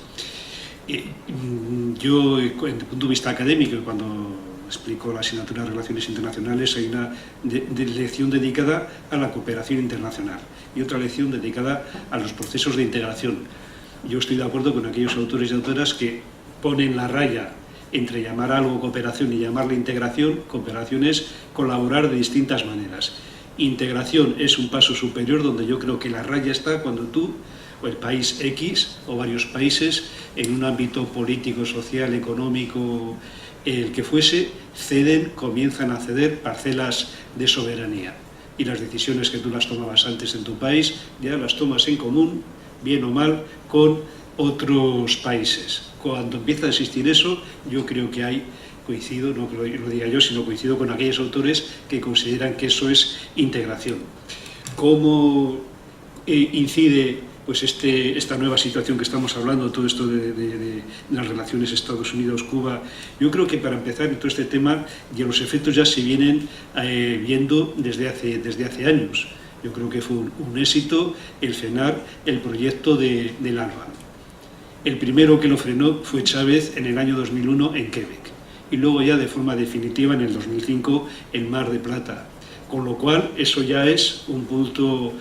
Yo, desde el punto de vista académico, cuando explico la asignatura de Relaciones Internacionales, hay una lección dedicada a la cooperación internacional y otra lección dedicada a los procesos de integración. Yo estoy de acuerdo con aquellos autores y autoras que ponen la raya entre llamar a algo cooperación y llamarle integración. Cooperación es colaborar de distintas maneras. Integración es un paso superior, donde yo creo que la raya está cuando tú, o el país X, o varios países, en un ámbito político, social, económico, el que fuese, comienzan a ceder parcelas de soberanía. Y las decisiones que tú las tomabas antes en tu país, ya las tomas en común, bien o mal, con otros países. Cuando empieza a existir eso, yo creo que hay, coincido, no que lo diga yo, sino coincido con aquellos autores que consideran que eso es integración. ¿Cómo incide pues esta nueva situación que estamos hablando, todo esto de las relaciones Estados Unidos-Cuba? Yo creo que para empezar en todo este tema, ya los efectos ya se vienen viendo desde hace años. Yo creo que fue un éxito el frenar el proyecto del ALBA. El primero que lo frenó fue Chávez en el año 2001 en Quebec, y luego ya de forma definitiva en el 2005 en Mar de Plata, con lo cual eso ya es un punto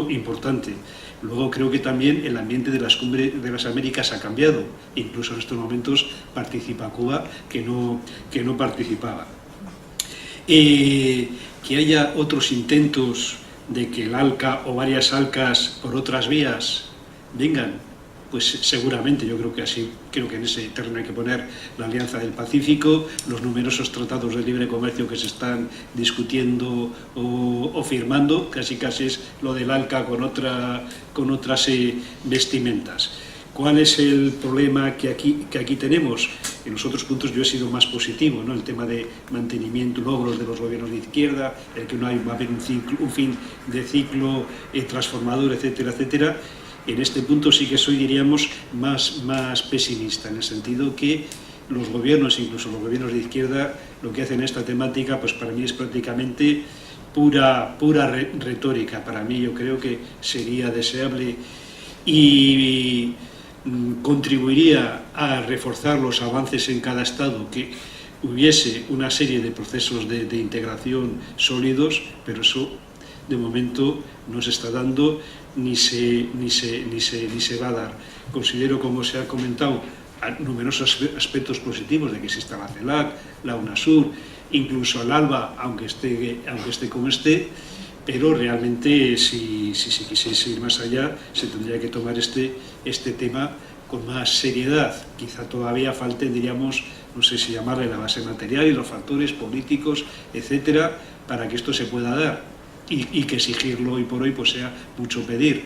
importante. Luego creo que también el ambiente de las cumbres de las Américas ha cambiado, incluso en estos momentos participa Cuba, que no participaba. Que haya otros intentos de que el ALCA o varias ALCAs por otras vías vengan, pues seguramente, yo creo que así, creo que en ese terreno hay que poner la Alianza del Pacífico, los numerosos tratados de libre comercio que se están discutiendo o firmando, casi es lo del ALCA con otras vestimentas. ¿Cuál es el problema que aquí tenemos? En los otros puntos yo he sido más positivo, ¿no? El tema de mantenimiento, logros de los gobiernos de izquierda, el que no va a haber un fin de ciclo transformador, etcétera, etcétera. En este punto sí que soy, diríamos, más pesimista, en el sentido que los gobiernos, incluso los gobiernos de izquierda, lo que hacen en esta temática, pues para mí es prácticamente pura retórica. Para mí yo creo que sería deseable y contribuiría a reforzar los avances en cada estado, que hubiese una serie de procesos de integración sólidos, pero eso de momento no se está dando ni se va a dar. Considero, como se ha comentado, numerosos aspectos positivos de que exista la CELAC, la UNASUR, incluso el ALBA, aunque esté como esté, pero realmente si se quisiese ir más allá se tendría que tomar este tema con más seriedad. Quizá todavía falte, diríamos, no sé si llamarle la base material y los factores políticos, etcétera, para que esto se pueda dar, y que exigirlo hoy por hoy pues sea mucho pedir,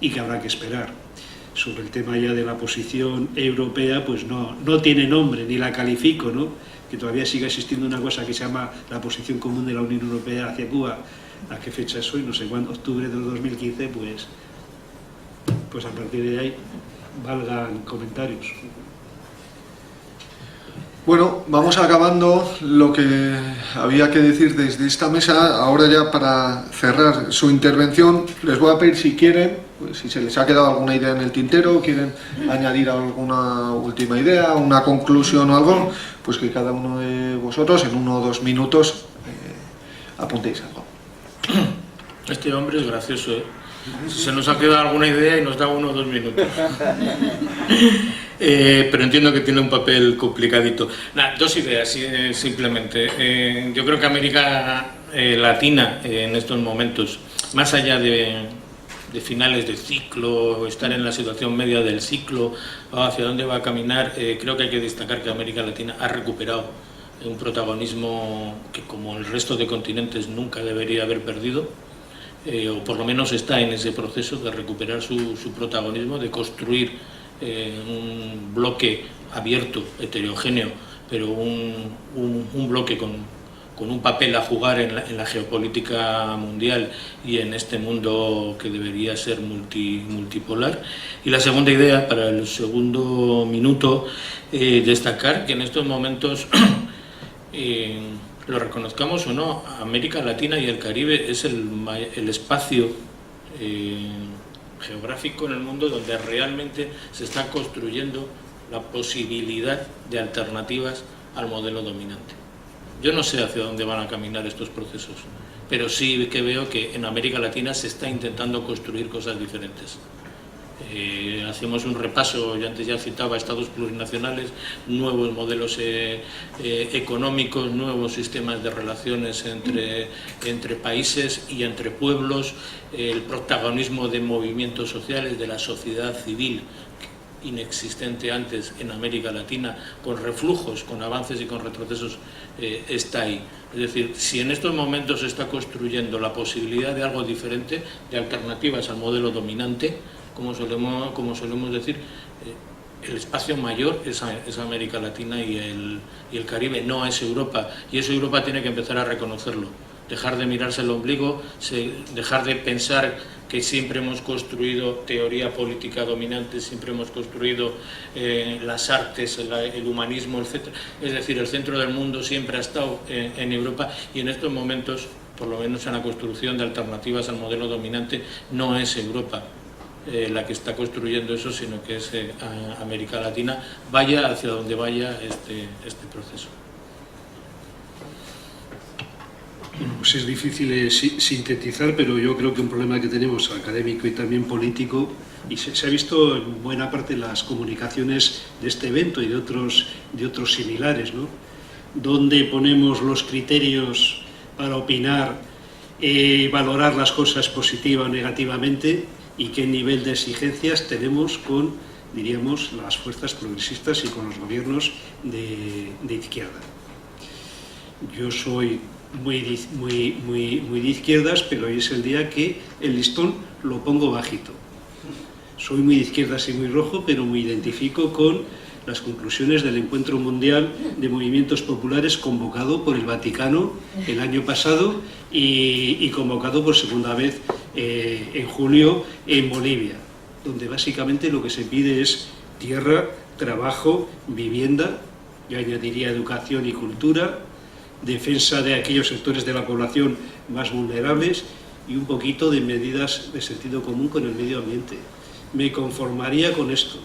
y que habrá que esperar. Sobre el tema ya de la posición europea, pues no tiene nombre, ni la califico, ¿no? Que todavía siga existiendo una cosa que se llama la posición común de la Unión Europea hacia Cuba. ¿A qué fecha es hoy? No sé cuándo, octubre del 2015, pues a partir de ahí valgan comentarios. Bueno, vamos acabando lo que había que decir desde esta mesa. Ahora ya para cerrar su intervención les voy a pedir, si quieren, pues si se les ha quedado alguna idea en el tintero, quieren añadir alguna última idea, una conclusión o algo, pues que cada uno de vosotros en 1 o 2 minutos apuntéis algo. Este hombre es gracioso, ¿eh? Se nos ha quedado alguna idea y nos da 1 o 2 minutos. Pero entiendo que tiene un papel complicadito. 2 ideas, simplemente. Yo creo que América Latina en estos momentos, más allá de finales de ciclo, estar en la situación media del ciclo, hacia dónde va a caminar, creo que hay que destacar que América Latina ha recuperado un protagonismo que, como el resto de continentes, nunca debería haber perdido. O por lo menos está en ese proceso de recuperar su protagonismo, de construir un bloque abierto, heterogéneo, pero un bloque con un papel a jugar en la geopolítica mundial y en este mundo que debería ser multipolar. Y la segunda idea, para el segundo minuto, destacar que en estos momentos, lo reconozcamos o no, América Latina y el Caribe es el espacio geográfico en el mundo donde realmente se está construyendo la posibilidad de alternativas al modelo dominante. Yo no sé hacia dónde van a caminar estos procesos, pero sí que veo que en América Latina se está intentando construir cosas diferentes. Hacemos un repaso, yo antes ya citaba estados plurinacionales, nuevos modelos económicos, nuevos sistemas de relaciones entre países y entre pueblos, el protagonismo de movimientos sociales, de la sociedad civil, inexistente antes en América Latina, con reflujos, con avances y con retrocesos, está ahí. Es decir, si en estos momentos se está construyendo la posibilidad de algo diferente, de alternativas al modelo dominante, como solemos decir, el espacio mayor es América Latina y el Caribe, no es Europa, y eso Europa tiene que empezar a reconocerlo, dejar de mirarse el ombligo, dejar de pensar que siempre hemos construido teoría política dominante, siempre hemos construido las artes, el humanismo, etc. Es decir, el centro del mundo siempre ha estado en Europa, y en estos momentos, por lo menos en la construcción de alternativas al modelo dominante, no es Europa la que está construyendo eso, sino que es América Latina, vaya hacia donde vaya este proceso. Bueno, pues es difícil sintetizar, pero yo creo que un problema que tenemos académico y también político, y se ha visto en buena parte en las comunicaciones de este evento y de otros similares, ¿no? Donde ponemos los criterios para opinar, valorar las cosas positiva o negativamente, y qué nivel de exigencias tenemos con, diríamos, las fuerzas progresistas y con los gobiernos de izquierda. Yo soy muy de izquierdas, pero hoy es el día que el listón lo pongo bajito. Soy muy de izquierdas y muy rojo, pero me identifico con las conclusiones del Encuentro Mundial de Movimientos Populares convocado por el Vaticano el año pasado y convocado por segunda vez en julio en Bolivia, donde básicamente lo que se pide es tierra, trabajo, vivienda, yo añadiría educación y cultura, defensa de aquellos sectores de la población más vulnerables y un poquito de medidas de sentido común con el medio ambiente. Me conformaría con esto.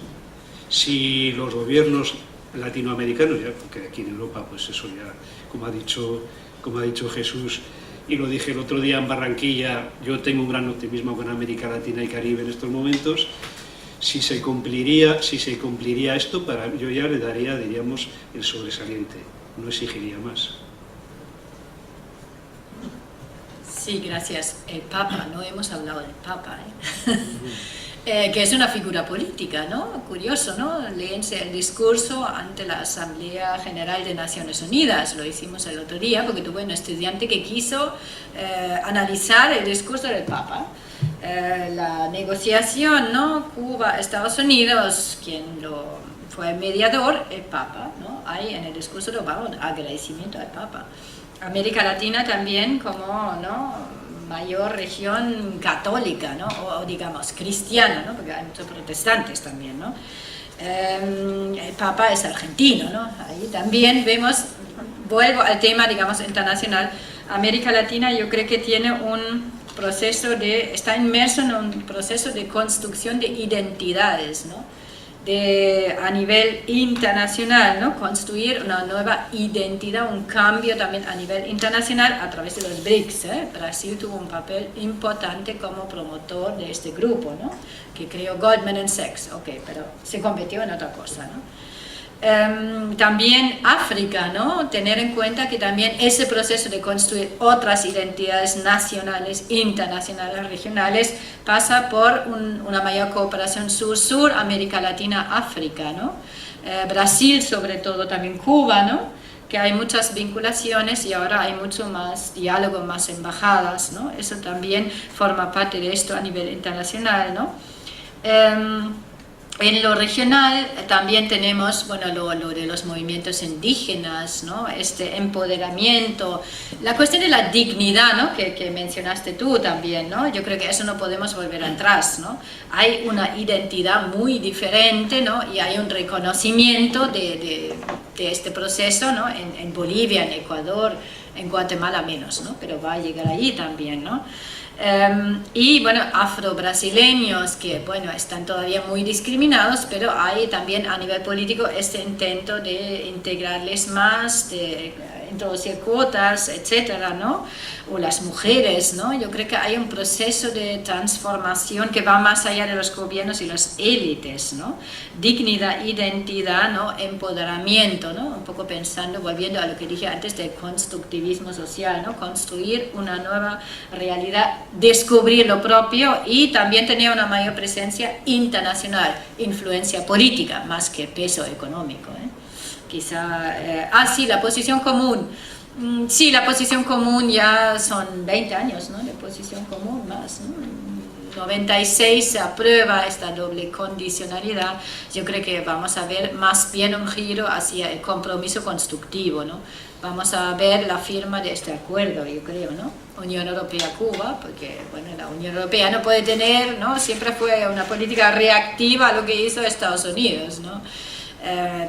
Si los gobiernos latinoamericanos, ya, porque aquí en Europa, pues eso ya, como ha dicho Jesús, y lo dije el otro día en Barranquilla, yo tengo un gran optimismo con América Latina y Caribe en estos momentos. Si se cumpliría esto, yo ya le daría, diríamos, el sobresaliente, no exigiría más. Sí, gracias. El Papa, no hemos hablado del Papa, que es una figura política, ¿no? Curioso, ¿no? Léense el discurso ante la Asamblea General de Naciones Unidas, lo hicimos el otro día, porque tuve un estudiante que quiso analizar el discurso del Papa. La negociación, ¿no? Cuba, Estados Unidos, quien fue el mediador, el Papa, ¿no? Hay en el discurso de Obama un agradecimiento al Papa. América Latina también como, ¿no?, mayor región católica, ¿no?, o digamos cristiana, ¿no?, porque hay muchos protestantes también, ¿no? El Papa es argentino, ¿no? Ahí también vemos, vuelvo al tema, digamos, internacional. América Latina yo creo que tiene un proceso está inmerso en un proceso de construcción de identidades, ¿no?, a nivel internacional, ¿no?, construir una nueva identidad, un cambio también a nivel internacional a través de los BRICS. Brasil tuvo un papel importante como promotor de este grupo, ¿no?, que creó Goldman Sachs, pero se convirtió en otra cosa, ¿no? También África, ¿no?, tener en cuenta que también ese proceso de construir otras identidades nacionales, internacionales, regionales, pasa por una mayor cooperación sur-sur, América Latina, África, ¿no? Brasil sobre todo, también Cuba, ¿no?, que hay muchas vinculaciones y ahora hay mucho más diálogo, más embajadas, ¿no? Eso también forma parte de esto a nivel internacional, ¿no? En lo regional también tenemos, bueno, lo de los movimientos indígenas, ¿no?, este empoderamiento, la cuestión de la dignidad, ¿no?, que mencionaste tú también, ¿no? Yo creo que eso no podemos volver atrás, ¿no? Hay una identidad muy diferente, ¿no?, y hay un reconocimiento de este proceso, ¿no?, en Bolivia, en Ecuador, en Guatemala menos, ¿no?, pero va a llegar allí también, ¿no? Y bueno, afro-brasileños que bueno, están todavía muy discriminados, pero hay también a nivel político este intento de integrarles más, de introducir cuotas, etcétera, ¿no? O las mujeres, ¿no? Yo creo que hay un proceso de transformación que va más allá de los gobiernos y las élites, ¿no? Dignidad, identidad, ¿no?, empoderamiento, ¿no? Un poco pensando, volviendo a lo que dije antes del constructivismo social, ¿no? Construir una nueva realidad, descubrir lo propio y también tener una mayor presencia internacional, influencia política, más que peso económico, Quizá, sí, la posición común. Sí, la posición común ya son 20 años, ¿no?, de posición común más, ¿no? 96 se aprueba esta doble condicionalidad. Yo creo que vamos a ver más bien un giro hacia el compromiso constructivo, ¿no? Vamos a ver la firma de este acuerdo, yo creo, ¿no? Unión Europea-Cuba, porque bueno, la Unión Europea no puede tener, ¿no?, siempre fue una política reactiva a lo que hizo Estados Unidos, ¿no?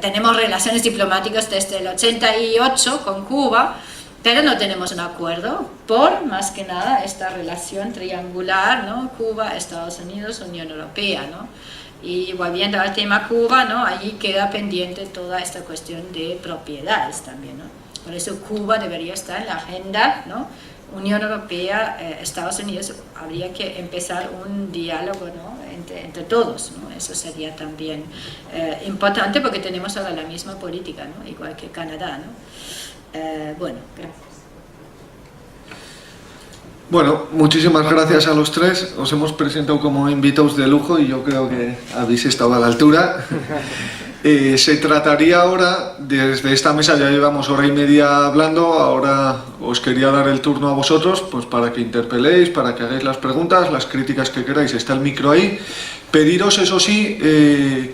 Tenemos relaciones diplomáticas desde el 88 con Cuba, pero no tenemos un acuerdo por, más que nada, esta relación triangular, ¿no?, Cuba, Estados Unidos, Unión Europea, ¿no? Y volviendo al tema Cuba, ¿no?, allí queda pendiente toda esta cuestión de propiedades también, ¿no? Por eso Cuba debería estar en la agenda, ¿no? Unión Europea, Estados Unidos, habría que empezar un diálogo, ¿no?, entre todos, ¿no? Eso sería también importante porque tenemos ahora la misma política, ¿no?, igual que Canadá, ¿no? Bueno, gracias. Bueno, muchísimas gracias a los tres. Os hemos presentado como invitados de lujo y yo creo que habéis estado a la altura. Se trataría ahora, desde esta mesa ya llevamos hora y media hablando, ahora os quería dar el turno a vosotros, pues para que interpeléis, para que hagáis las preguntas, las críticas que queráis, está el micro ahí. Pediros, eso sí,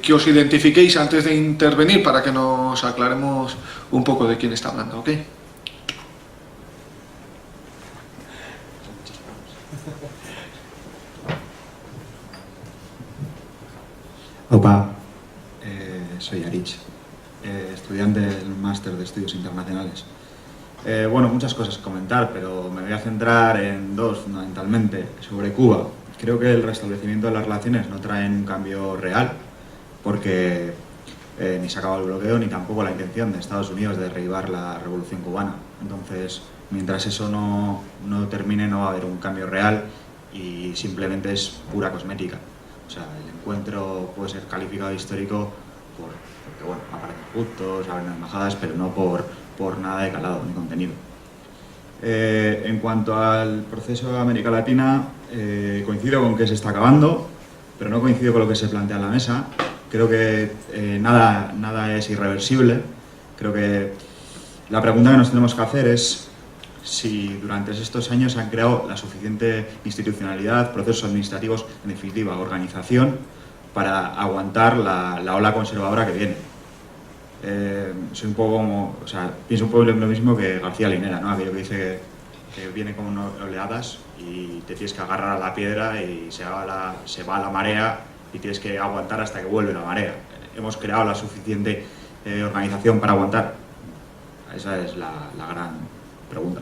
que os identifiquéis antes de intervenir para que nos aclaremos un poco de quién está hablando, ¿ok? Opa, soy Arich, estudiante del Máster de Estudios Internacionales. Bueno, muchas cosas que comentar, pero me voy a centrar en dos fundamentalmente. Sobre Cuba, creo que el restablecimiento de las relaciones no trae un cambio real, porque ni se ha acabado el bloqueo, ni tampoco la intención de Estados Unidos de reavivar la revolución cubana. Entonces, mientras eso no termine, no va a haber un cambio real y simplemente es pura cosmética. O sea, el encuentro puede ser calificado de histórico porque bueno, aparecen justos, abren embajadas, pero no por nada de calado ni contenido. En cuanto al proceso de América Latina, coincido con que se está acabando, pero no coincido con lo que se plantea en la mesa. Creo que nada es irreversible. Creo que la pregunta que nos tenemos que hacer es si durante estos años se han creado la suficiente institucionalidad, procesos administrativos, en definitiva, organización, para aguantar la ola conservadora que viene. Soy un poco como, o sea, pienso un poco lo mismo que García Linera, ¿no? Aquello que dice que viene como oleadas y te tienes que agarrar a la piedra y se va la marea y tienes que aguantar hasta que vuelve la marea. ¿Hemos creado la suficiente organización para aguantar? Esa es la gran pregunta.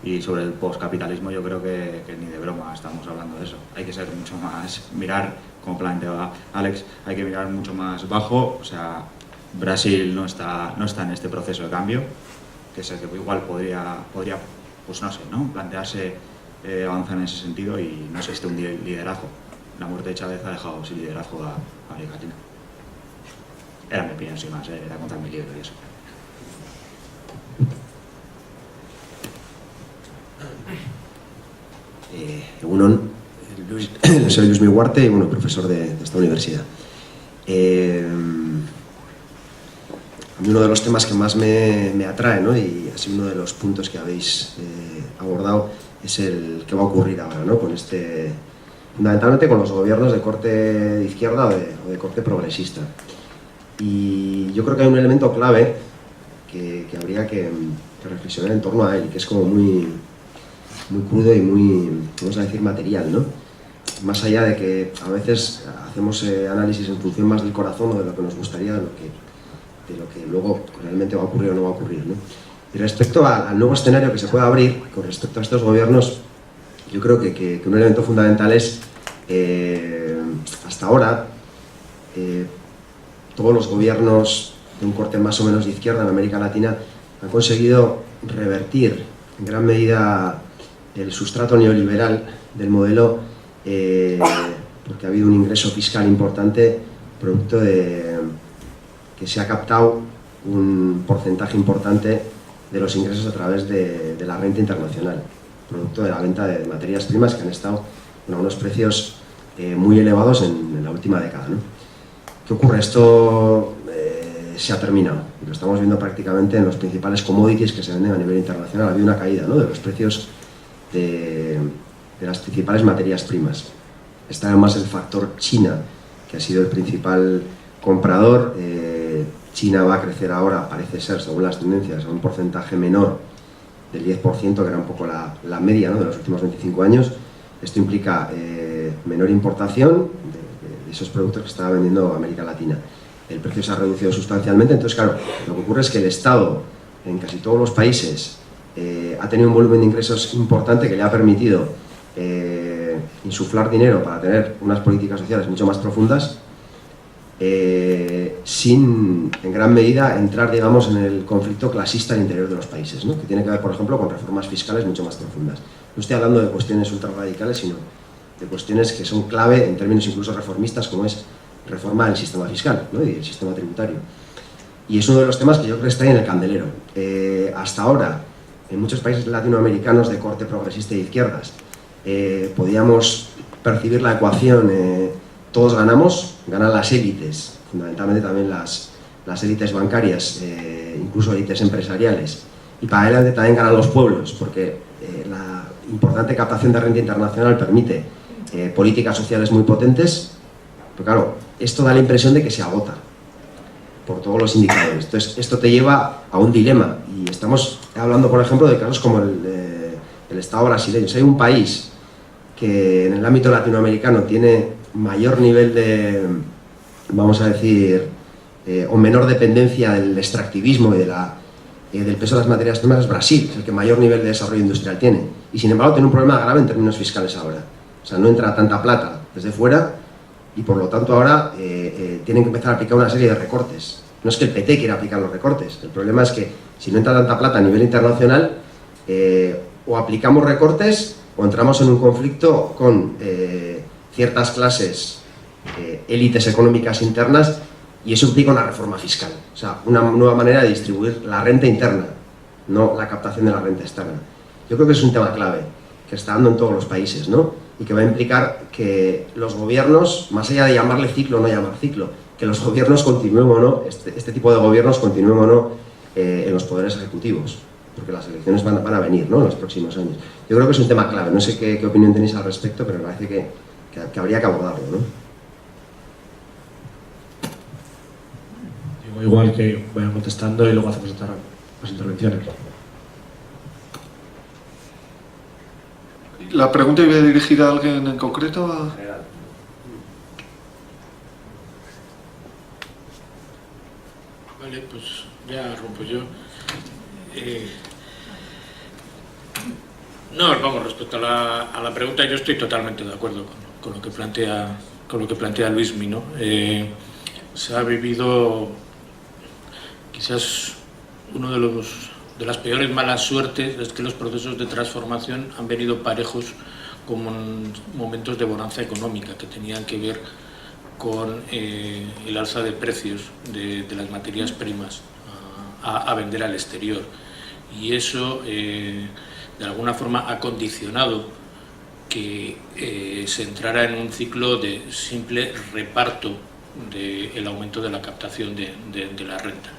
Y sobre el postcapitalismo yo creo que ni de broma estamos hablando de eso. Hay que ser mucho más, mirar, como planteaba Alex, hay que mirar mucho más bajo. O sea, Brasil no está en este proceso de cambio, que es el que igual podría pues no sé, ¿no? Plantearse avanzar en ese sentido y no existe un liderazgo. La muerte de Chávez ha dejado sin liderazgo a América Latina. Era mi opinión, sin más, era contar mi libro y eso. Egunon, soy Luis Miguarte y bueno, profesor de esta universidad. A mí uno de los temas que más me atrae, ¿no? Y así uno de los puntos que habéis abordado es el que va a ocurrir ahora, ¿no? Fundamentalmente con los gobiernos de corte de izquierda o de corte progresista. Y yo creo que hay un elemento clave que habría que reflexionar en torno a él, que es como muy crudo y muy, vamos a decir, material, ¿no? Más allá de que a veces hacemos análisis en función más del corazón o de lo que nos gustaría, de lo que luego realmente va a ocurrir o no va a ocurrir, ¿no? Y respecto al nuevo escenario que se puede abrir con respecto a estos gobiernos, yo creo que un elemento fundamental es, hasta ahora, todos los gobiernos de un corte más o menos de izquierda en América Latina han conseguido revertir en gran medida el sustrato neoliberal del modelo, porque ha habido un ingreso fiscal importante producto de que se ha captado un porcentaje importante de los ingresos a través de la renta internacional, producto de la venta de materias primas que han estado a unos precios muy elevados en la última década, ¿no? ¿Qué ocurre? Esto se ha terminado y lo estamos viendo prácticamente en los principales commodities que se venden a nivel internacional. Ha habido una caída, ¿no?, de los precios de las principales materias primas. Está además el factor China, que ha sido el principal comprador. China va a crecer ahora, parece ser, según las tendencias, a un porcentaje menor del 10%, que era un poco la media, ¿no?, de los últimos 25 años. Esto implica menor importación de esos productos que estaba vendiendo América Latina. El precio se ha reducido sustancialmente. Entonces, claro, lo que ocurre es que el Estado, en casi todos los países, ha tenido un volumen de ingresos importante que le ha permitido insuflar dinero para tener unas políticas sociales mucho más profundas, sin, en gran medida, entrar, digamos, en el conflicto clasista al interior de los países, ¿no?, que tiene que ver, por ejemplo, con reformas fiscales mucho más profundas. No estoy hablando de cuestiones ultrarradicales, sino de cuestiones que son clave en términos incluso reformistas, como es reforma del sistema fiscal, ¿no?, y el sistema tributario. Y es uno de los temas que yo creo que está ahí en el candelero. Hasta ahora, en muchos países latinoamericanos de corte progresista y de izquierdas, podíamos percibir la ecuación todos ganamos, ganan las élites, fundamentalmente también las élites bancarias, incluso élites empresariales, y para adelante también ganan los pueblos, porque la importante captación de renta internacional permite políticas sociales muy potentes, pero claro, esto da la impresión de que se agota por todos los indicadores. Entonces, esto te lleva a un dilema, y estamos hablando, por ejemplo, de casos como el Estado brasileño. Si hay un país que en el ámbito latinoamericano tiene mayor nivel de, vamos a decir, o menor dependencia del extractivismo y del peso de las materias primas, es Brasil, es el que mayor nivel de desarrollo industrial tiene. Y sin embargo tiene un problema grave en términos fiscales ahora. O sea, no entra tanta plata desde fuera y por lo tanto ahora tienen que empezar a aplicar una serie de recortes No es que el PT quiera aplicar los recortes, el problema es que si no entra tanta plata a nivel internacional, o aplicamos recortes o entramos en un conflicto con ciertas clases, élites económicas internas, y eso implica una reforma fiscal, o sea, una nueva manera de distribuir la renta interna, no la captación de la renta externa. Yo creo que es un tema clave, que está dando en todos los países, ¿no? Y que va a implicar que los gobiernos, más allá de llamarle ciclo o no llamar ciclo, que los gobiernos continúen o no, este tipo de gobiernos continúen o no en los poderes ejecutivos, porque las elecciones van a venir, ¿no?, en los próximos años. Yo creo que es un tema clave, no sé qué opinión tenéis al respecto, pero me parece que habría que abordarlo, ¿no? Igual que vayan contestando y luego hacemos las intervenciones. ¿La pregunta iba dirigida a alguien en concreto? Vale, pues ya rompo yo. No, vamos, respecto a la pregunta, yo estoy totalmente de acuerdo con lo que plantea Luismi, ¿no? Se ha vivido quizás uno de las peores malas suertes, es que los procesos de transformación han venido parejos con momentos de bonanza económica que tenían que ver con el alza de precios de las materias primas a vender al exterior, y eso de alguna forma ha condicionado que se entrara en un ciclo de simple reparto del aumento de la captación de la renta,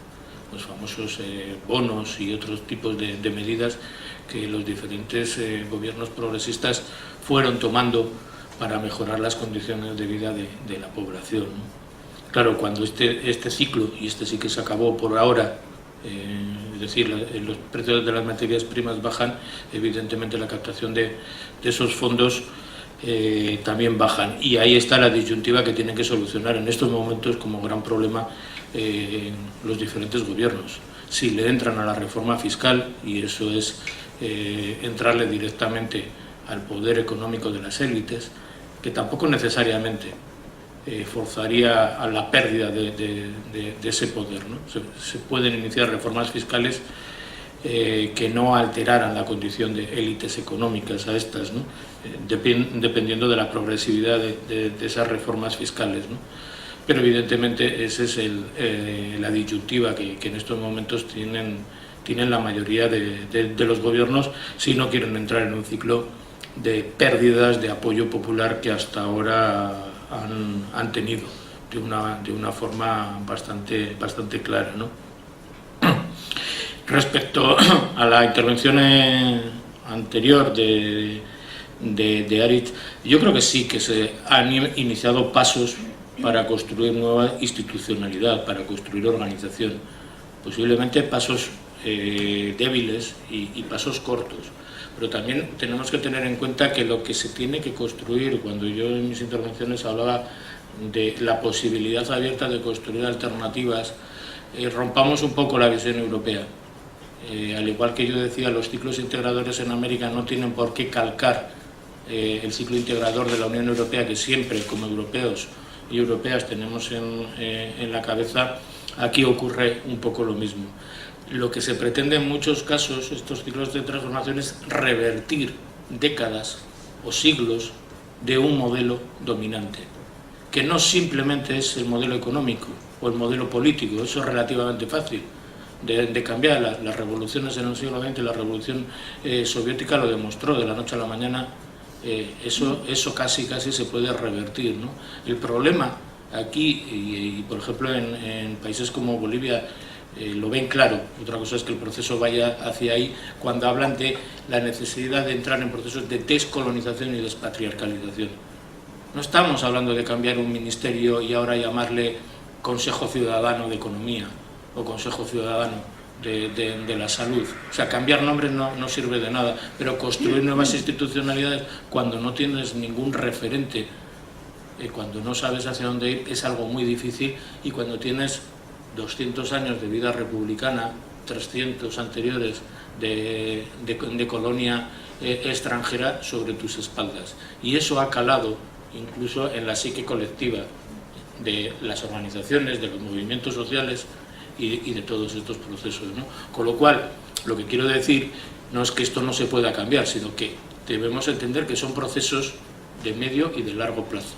los famosos bonos y otros tipos de medidas que los diferentes gobiernos progresistas fueron tomando para mejorar las condiciones de vida de la población, ¿no? Claro, cuando este ciclo, y este sí que se acabó por ahora, es decir, los precios de las materias primas bajan, evidentemente la captación de esos fondos también bajan, y ahí está la disyuntiva que tienen que solucionar en estos momentos como gran problema los diferentes gobiernos. Si le entran a la reforma fiscal, y eso es entrarle directamente al poder económico de las élites, que tampoco necesariamente forzaría a la pérdida de ese poder, ¿no? Se pueden iniciar reformas fiscales que no alteraran la condición de élites económicas a estas, ¿no? Dependiendo de la progresividad de esas reformas fiscales, ¿no? Pero evidentemente esa es la disyuntiva que en estos momentos tienen la mayoría de los gobiernos si no quieren entrar en un ciclo de pérdidas de apoyo popular que hasta ahora han tenido de una forma bastante clara, ¿no? Respecto a la intervención anterior de Aritz, yo creo que sí que se han iniciado pasos para construir nueva institucionalidad, para construir organización, posiblemente pasos débiles y pasos cortos, pero también tenemos que tener en cuenta que lo que se tiene que construir, cuando yo en mis intervenciones hablaba de la posibilidad abierta de construir alternativas, rompamos un poco la visión europea. Al igual que yo decía, los ciclos integradores en América no tienen por qué calcar el ciclo integrador de la Unión Europea, que siempre como europeos y europeas tenemos en la cabeza. Aquí ocurre un poco lo mismo. Lo que se pretende en muchos casos, estos ciclos de transformación, es revertir décadas o siglos de un modelo dominante, que no simplemente es el modelo económico o el modelo político. Eso es relativamente fácil de cambiar. Las revoluciones en el siglo XX, la revolución soviética lo demostró de la noche a la mañana. Eso casi se puede revertir, ¿no? El problema aquí, y por ejemplo en países como Bolivia lo ven claro, otra cosa es que el proceso vaya hacia ahí, cuando hablan de la necesidad de entrar en procesos de descolonización y despatriarcalización. No estamos hablando de cambiar un ministerio y ahora llamarle Consejo Ciudadano de Economía o Consejo Ciudadano de la Salud. O sea, cambiar nombres no sirve de nada, pero construir nuevas institucionalidades cuando no tienes ningún referente, cuando no sabes hacia dónde ir, es algo muy difícil, y cuando tienes 200 años de vida republicana, 300 anteriores de colonia extranjera sobre tus espaldas. Y eso ha calado incluso en la psique colectiva de las organizaciones, de los movimientos sociales, y de todos estos procesos, ¿no? Con lo cual, lo que quiero decir no es que esto no se pueda cambiar, sino que debemos entender que son procesos de medio y de largo plazo.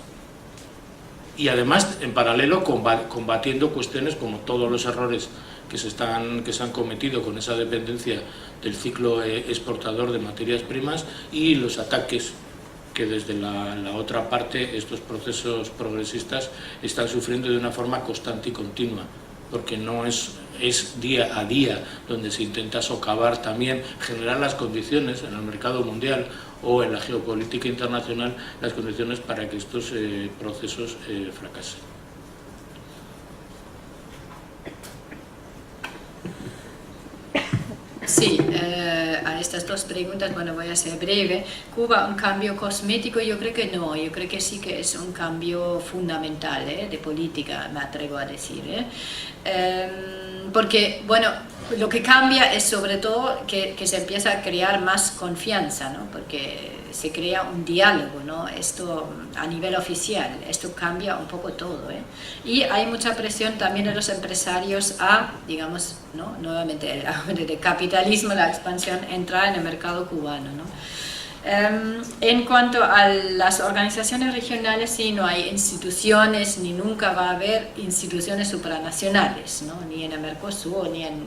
Y además, en paralelo, combatiendo cuestiones como todos los errores que se han cometido con esa dependencia del ciclo exportador de materias primas y los ataques que desde la otra parte estos procesos progresistas están sufriendo de una forma constante y continua, porque no es día a día donde se intenta socavar también, generar las condiciones en el mercado mundial o en la geopolítica internacional, las condiciones para que estos procesos fracasen. Sí, a estas dos preguntas, bueno, voy a ser breve. Cuba, un cambio cosmético, yo creo que no, yo creo que sí que es un cambio fundamental de política, me atrevo a decir. Porque, bueno, lo que cambia es sobre todo que se empieza a crear más confianza, ¿no? Porque se crea un diálogo, ¿no? Esto a nivel oficial, esto cambia un poco todo, Y hay mucha presión también de los empresarios a, digamos, ¿no? Nuevamente, de capitalismo, la expansión, entrar en el mercado cubano, ¿no? En cuanto a las organizaciones regionales, sí, no hay instituciones, ni nunca va a haber instituciones supranacionales, ¿no? Ni en el Mercosur, ni en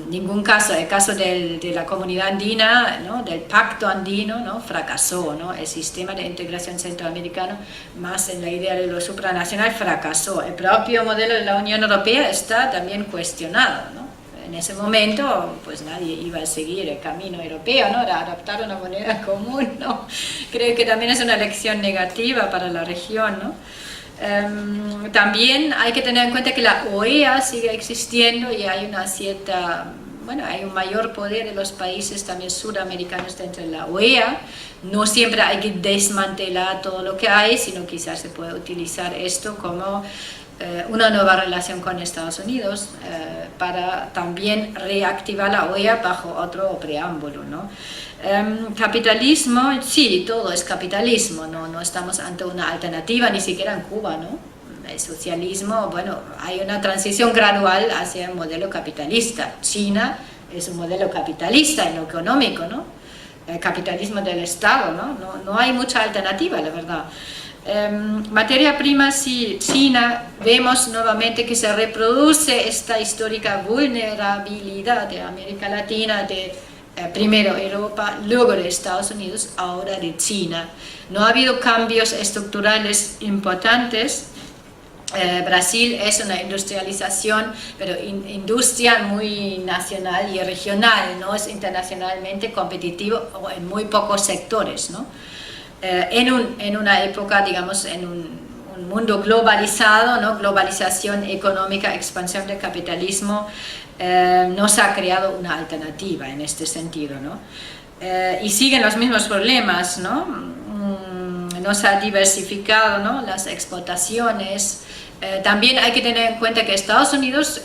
ningún caso. El caso de la comunidad andina, ¿no? Del pacto andino, ¿no? Fracasó, ¿no? El sistema de integración centroamericano, más en la idea de lo supranacional, fracasó. El propio modelo de la Unión Europea está también cuestionado, ¿no? En ese momento, pues nadie iba a seguir el camino europeo, ¿no? Era adoptar una moneda común, ¿no? Creo que también es una lección negativa para la región, ¿no? También hay que tener en cuenta que la OEA sigue existiendo y hay una cierta, bueno, hay un mayor poder de los países también sudamericanos dentro de la OEA. No siempre hay que desmantelar todo lo que hay, sino quizás se puede utilizar esto como una nueva relación con Estados Unidos para también reactivar la OEA bajo otro preámbulo, ¿no? Capitalismo, sí, todo es capitalismo, no estamos ante una alternativa, ni siquiera en Cuba, ¿no? El socialismo, bueno, hay una transición gradual hacia el modelo capitalista. China es un modelo capitalista en lo económico, ¿no? El capitalismo del Estado, no hay mucha alternativa, la verdad. Materia prima, sí, China, vemos nuevamente que se reproduce esta histórica vulnerabilidad de América Latina, de primero Europa, luego de Estados Unidos, ahora de China. No ha habido cambios estructurales importantes. Brasil es una industrialización, pero industria muy nacional y regional, no es internacionalmente competitivo o en muy pocos sectores, ¿no? En una época, digamos, en un mundo globalizado, ¿no? Globalización económica, expansión del capitalismo, no se ha creado una alternativa en este sentido, ¿no? Y siguen los mismos problemas, ¿no? No se ha diversificado, ¿no? Las exportaciones. También hay que tener en cuenta que Estados Unidos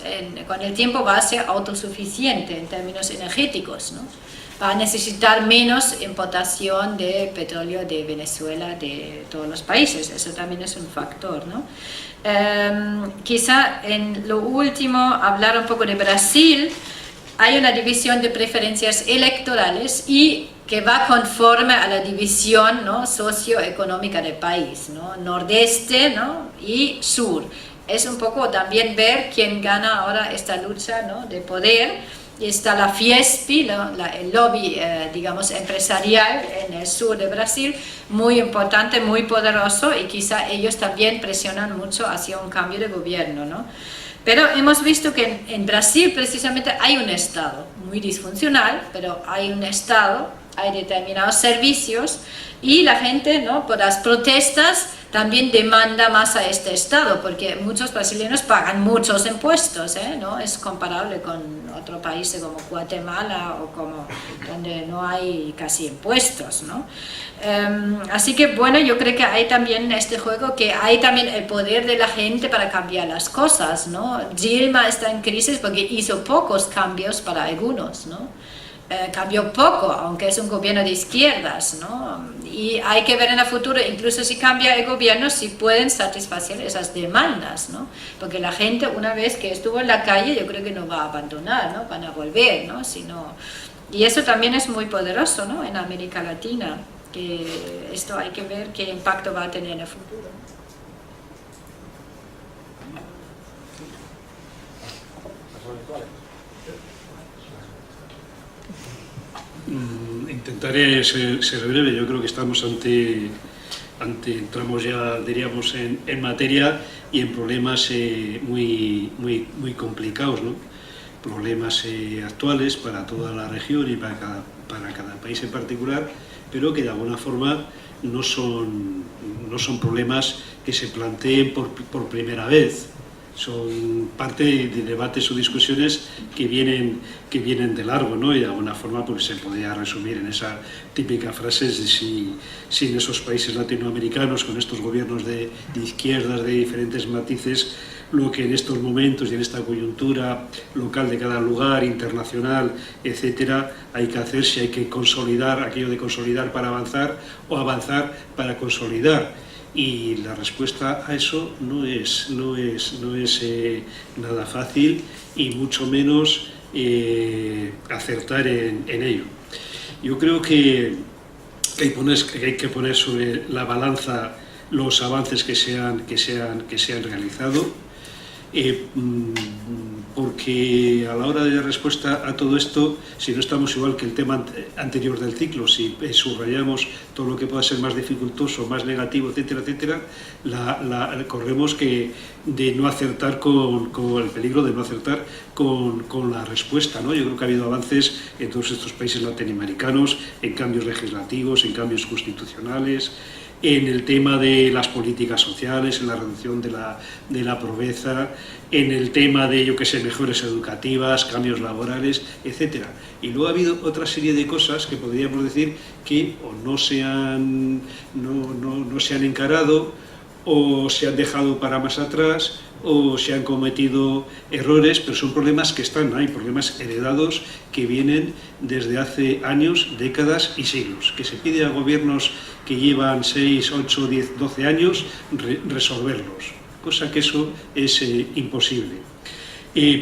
con el tiempo va a ser autosuficiente en términos energéticos, ¿no? Va a necesitar menos importación de petróleo de Venezuela, de todos los países. Eso también es un factor, ¿no? Quizá en lo último, hablar un poco de Brasil. Hay una división de preferencias electorales y que va conforme a la división, ¿no? Socioeconómica del país, ¿no? Nordeste, ¿no? Y sur. Es un poco también ver quién gana ahora esta lucha, ¿no? De poder. Y está la Fiesp, el lobby, digamos, empresarial en el sur de Brasil, muy importante, muy poderoso, y quizá ellos también presionan mucho hacia un cambio de gobierno, ¿no? Pero hemos visto que en Brasil precisamente hay un Estado muy disfuncional, pero hay un Estado, hay determinados servicios, y la gente, ¿no? Por las protestas también demanda más a este Estado, porque muchos brasileños pagan muchos impuestos, no es comparable con otros países como Guatemala o como donde no hay casi impuestos, ¿no? Así que bueno, yo creo que hay también este juego, que hay también el poder de la gente para cambiar las cosas, ¿no? Dilma está en crisis porque hizo pocos cambios para algunos, ¿no? cambió poco, aunque es un gobierno de izquierdas, ¿no? Y hay que ver en el futuro, incluso si cambia el gobierno, si pueden satisfacer esas demandas, ¿no? Porque la gente, una vez que estuvo en la calle, yo creo que no va a abandonar, ¿no? Van a volver, ¿no? Y eso también es muy poderoso, ¿no? En América Latina, que esto hay que ver qué impacto va a tener en el futuro. Intentaré ser breve. Yo creo que estamos entramos ya, diríamos, en materia y en problemas muy complicados, ¿no? Problemas actuales para toda la región y para cada país en particular, pero que de alguna forma no son problemas que se planteen por primera vez. Son parte de debates o discusiones que vienen de largo, ¿no? Y de alguna forma pues, se podría resumir en esa típica frase de si en esos países latinoamericanos, con estos gobiernos de izquierdas de diferentes matices, lo que en estos momentos y en esta coyuntura local de cada lugar, internacional, etcétera, hay que hacer, si hay que consolidar, aquello de consolidar para avanzar o avanzar para consolidar. Y la respuesta a eso no es nada fácil y mucho menos acertar en ello. Yo creo que hay que poner sobre la balanza los avances que se han realizado, porque a la hora de respuesta a todo esto, si no estamos igual que el tema anterior del ciclo, si subrayamos todo lo que pueda ser más dificultoso, más negativo, etcétera, etcétera, corremos de no acertar con el peligro de no acertar con la respuesta, ¿no? Yo creo que ha habido avances en todos estos países latinoamericanos, en cambios legislativos, en cambios constitucionales, en el tema de las políticas sociales, en la reducción de la pobreza, en el tema de, mejores educativas, cambios laborales, etc. Y luego ha habido otra serie de cosas que podríamos decir que o no se han encarado, o se han dejado para más atrás, o se han cometido errores, pero son problemas que están ahí, problemas heredados que vienen desde hace años, décadas y siglos, que se pide a gobiernos que llevan 6, 8, 10, 12 años resolverlos, cosa que eso es imposible.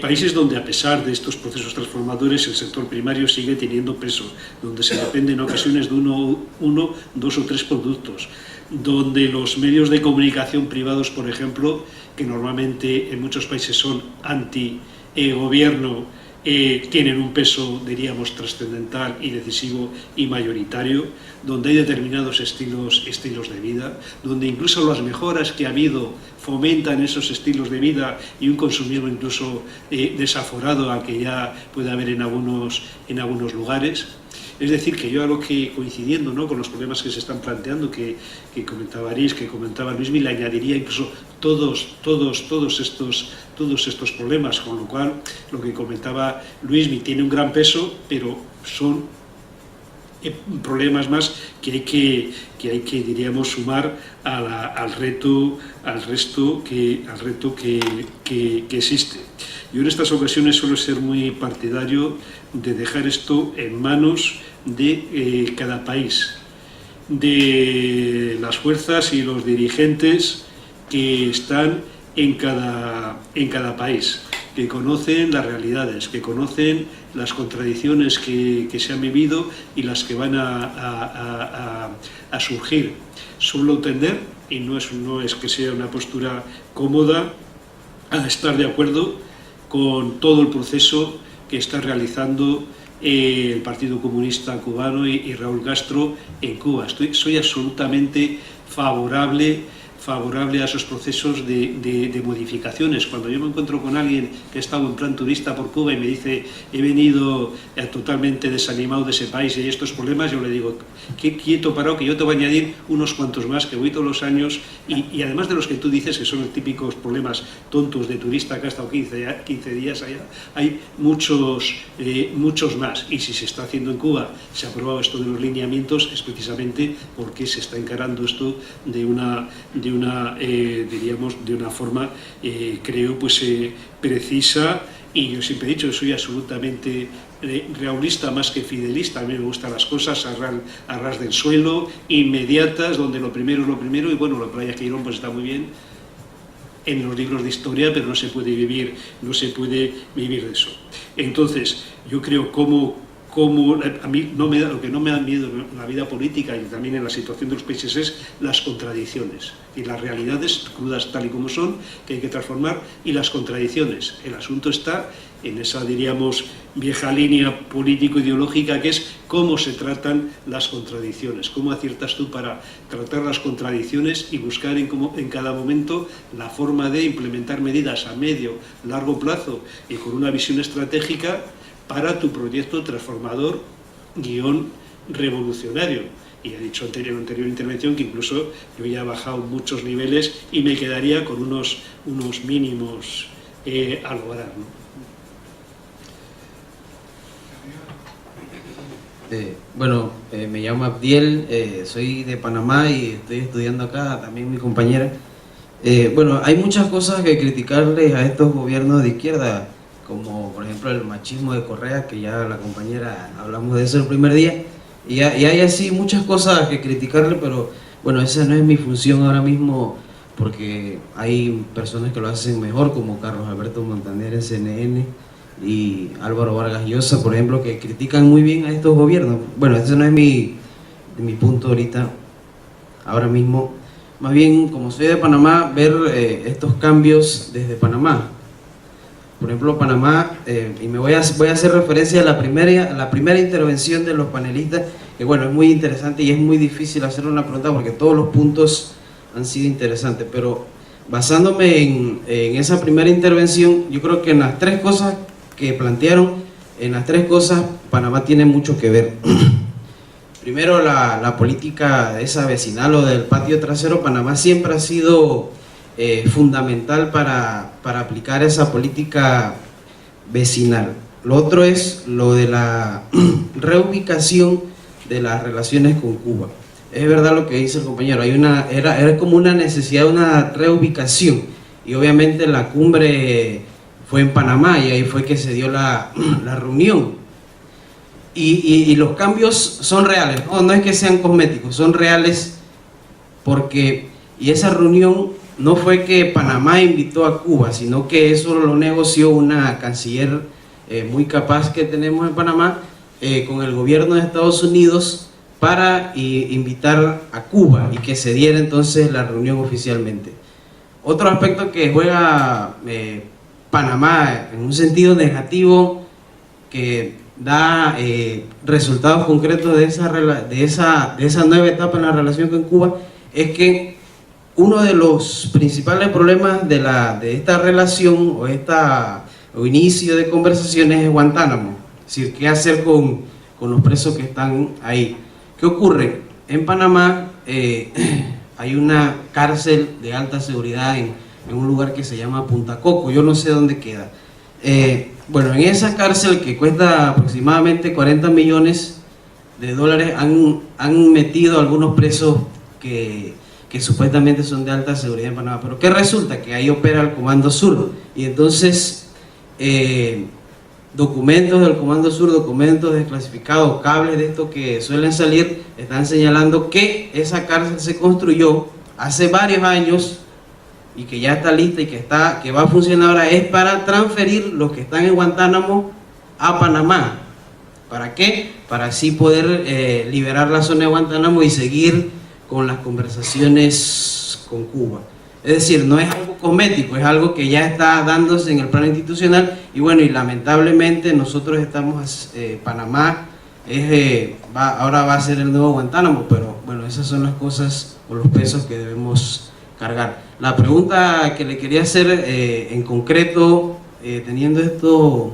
Países donde, a pesar de estos procesos transformadores, el sector primario sigue teniendo peso, donde se depende en ocasiones de uno, dos o tres productos, donde los medios de comunicación privados, por ejemplo, que normalmente en muchos países son anti-gobierno, tienen un peso, diríamos, trascendental y decisivo y mayoritario, donde hay determinados estilos de vida, donde incluso las mejoras que ha habido fomentan esos estilos de vida y un consumismo incluso desaforado al que ya puede haber en algunos lugares. Es decir, que yo a lo que, coincidiendo, ¿no?, con los problemas que se están planteando, que comentaba Aris, que comentaba Luismi, le añadiría incluso todos estos problemas, con lo cual lo que comentaba Luismi tiene un gran peso, pero son problemas más que hay que diríamos, sumar al resto que existe. Yo en estas ocasiones suelo ser muy partidario de dejar esto en manos de cada país, de las fuerzas y los dirigentes que están en cada país, que conocen las realidades, que conocen las contradicciones que se han vivido y las que van a surgir. Suelo tender, y no es que sea una postura cómoda, a estar de acuerdo con todo el proceso que está realizando el Partido Comunista Cubano y Raúl Castro en Cuba. Soy absolutamente favorable a esos procesos de modificaciones. Cuando yo me encuentro con alguien que ha estado en plan turista por Cuba y me dice he venido totalmente desanimado de ese país y hay estos problemas, yo le digo, qué quieto parado, que yo te voy a añadir unos cuantos más, que voy todos los años, y además de los que tú dices que son los típicos problemas tontos de turista que ha estado 15 días allá, hay muchos más. Y si se está haciendo en Cuba, se ha aprobado esto de los lineamientos, es precisamente porque se está encarando esto de una forma, creo, pues precisa y yo siempre he dicho que soy absolutamente realista más que fidelista. A mí me gustan las cosas a ras del suelo, inmediatas, donde lo primero es lo primero, y bueno, la playa Queirón pues está muy bien en los libros de historia, pero no se puede vivir de eso. Entonces, yo creo como a mí lo que no me da miedo en la vida política y también en la situación de los países es las contradicciones y las realidades crudas tal y como son, que hay que transformar, y las contradicciones. El asunto está en esa, diríamos, vieja línea político-ideológica, que es cómo se tratan las contradicciones, cómo aciertas tú para tratar las contradicciones y buscar en cada momento la forma de implementar medidas a medio, largo plazo y con una visión estratégica para tu proyecto transformador revolucionario. Y he dicho en la anterior intervención que incluso yo ya he bajado muchos niveles y me quedaría con unos mínimos a lograr, ¿no? Me llamo Abdiel, soy de Panamá y estoy estudiando acá, también mi compañera. Hay muchas cosas que criticarles a estos gobiernos de izquierda, como por ejemplo el machismo de Correa, que ya la compañera hablamos de eso el primer día, y hay así muchas cosas que criticarle, pero bueno, esa no es mi función ahora mismo, porque hay personas que lo hacen mejor, como Carlos Alberto Montaner en CNN y Álvaro Vargas Llosa, por ejemplo, que critican muy bien a estos gobiernos. Bueno, ese no es mi punto ahora mismo. Más bien, como soy de Panamá, ver estos cambios desde Panamá. Por ejemplo, Panamá, y voy a hacer referencia a la primera intervención de los panelistas, que bueno, es muy interesante y es muy difícil hacer una pregunta porque todos los puntos han sido interesantes, pero basándome en esa primera intervención, yo creo que en las tres cosas que plantearon, en las tres cosas Panamá tiene mucho que ver. Primero, la política esa vecinal o del patio trasero. Panamá siempre ha sido fundamental para aplicar esa política vecinal. Lo otro es lo de la reubicación de las relaciones con Cuba. Es verdad lo que dice el compañero, era como una necesidad de una reubicación, y obviamente la cumbre fue en Panamá y ahí fue que se dio la reunión. Y los cambios son reales, no es que sean cosméticos, son reales, porque esa reunión no fue que Panamá invitó a Cuba, sino que eso lo negoció una canciller muy capaz que tenemos en Panamá con el gobierno de Estados Unidos para invitar a Cuba y que se diera entonces la reunión oficialmente. Otro aspecto que juega Panamá en un sentido negativo, que da resultados concretos de esa nueva etapa en la relación con Cuba, es que uno de los principales problemas de esta relación o inicio de conversaciones es Guantánamo. Es decir, qué hacer con los presos que están ahí. ¿Qué ocurre? En Panamá hay una cárcel de alta seguridad en un lugar que se llama Punta Coco, yo no sé dónde queda. En esa cárcel, que cuesta aproximadamente $40 millones, han metido algunos presos que supuestamente son de alta seguridad en Panamá. Pero ¿qué resulta? Que ahí opera el Comando Sur, y entonces documentos del Comando Sur, documentos desclasificados, cables de estos que suelen salir, están señalando que esa cárcel se construyó hace varios años y que ya está lista y que va a funcionar ahora, es para transferir los que están en Guantánamo a Panamá. ¿Para qué? Para así poder liberar la zona de Guantánamo y seguir con las conversaciones con Cuba. Es decir, no es algo cosmético, es algo que ya está dándose en el plano institucional, y bueno, y lamentablemente nosotros estamos, Panamá ahora va a ser el nuevo Guantánamo, pero bueno, esas son las cosas o los pesos que debemos cargar. La pregunta que le quería hacer en concreto, teniendo esto,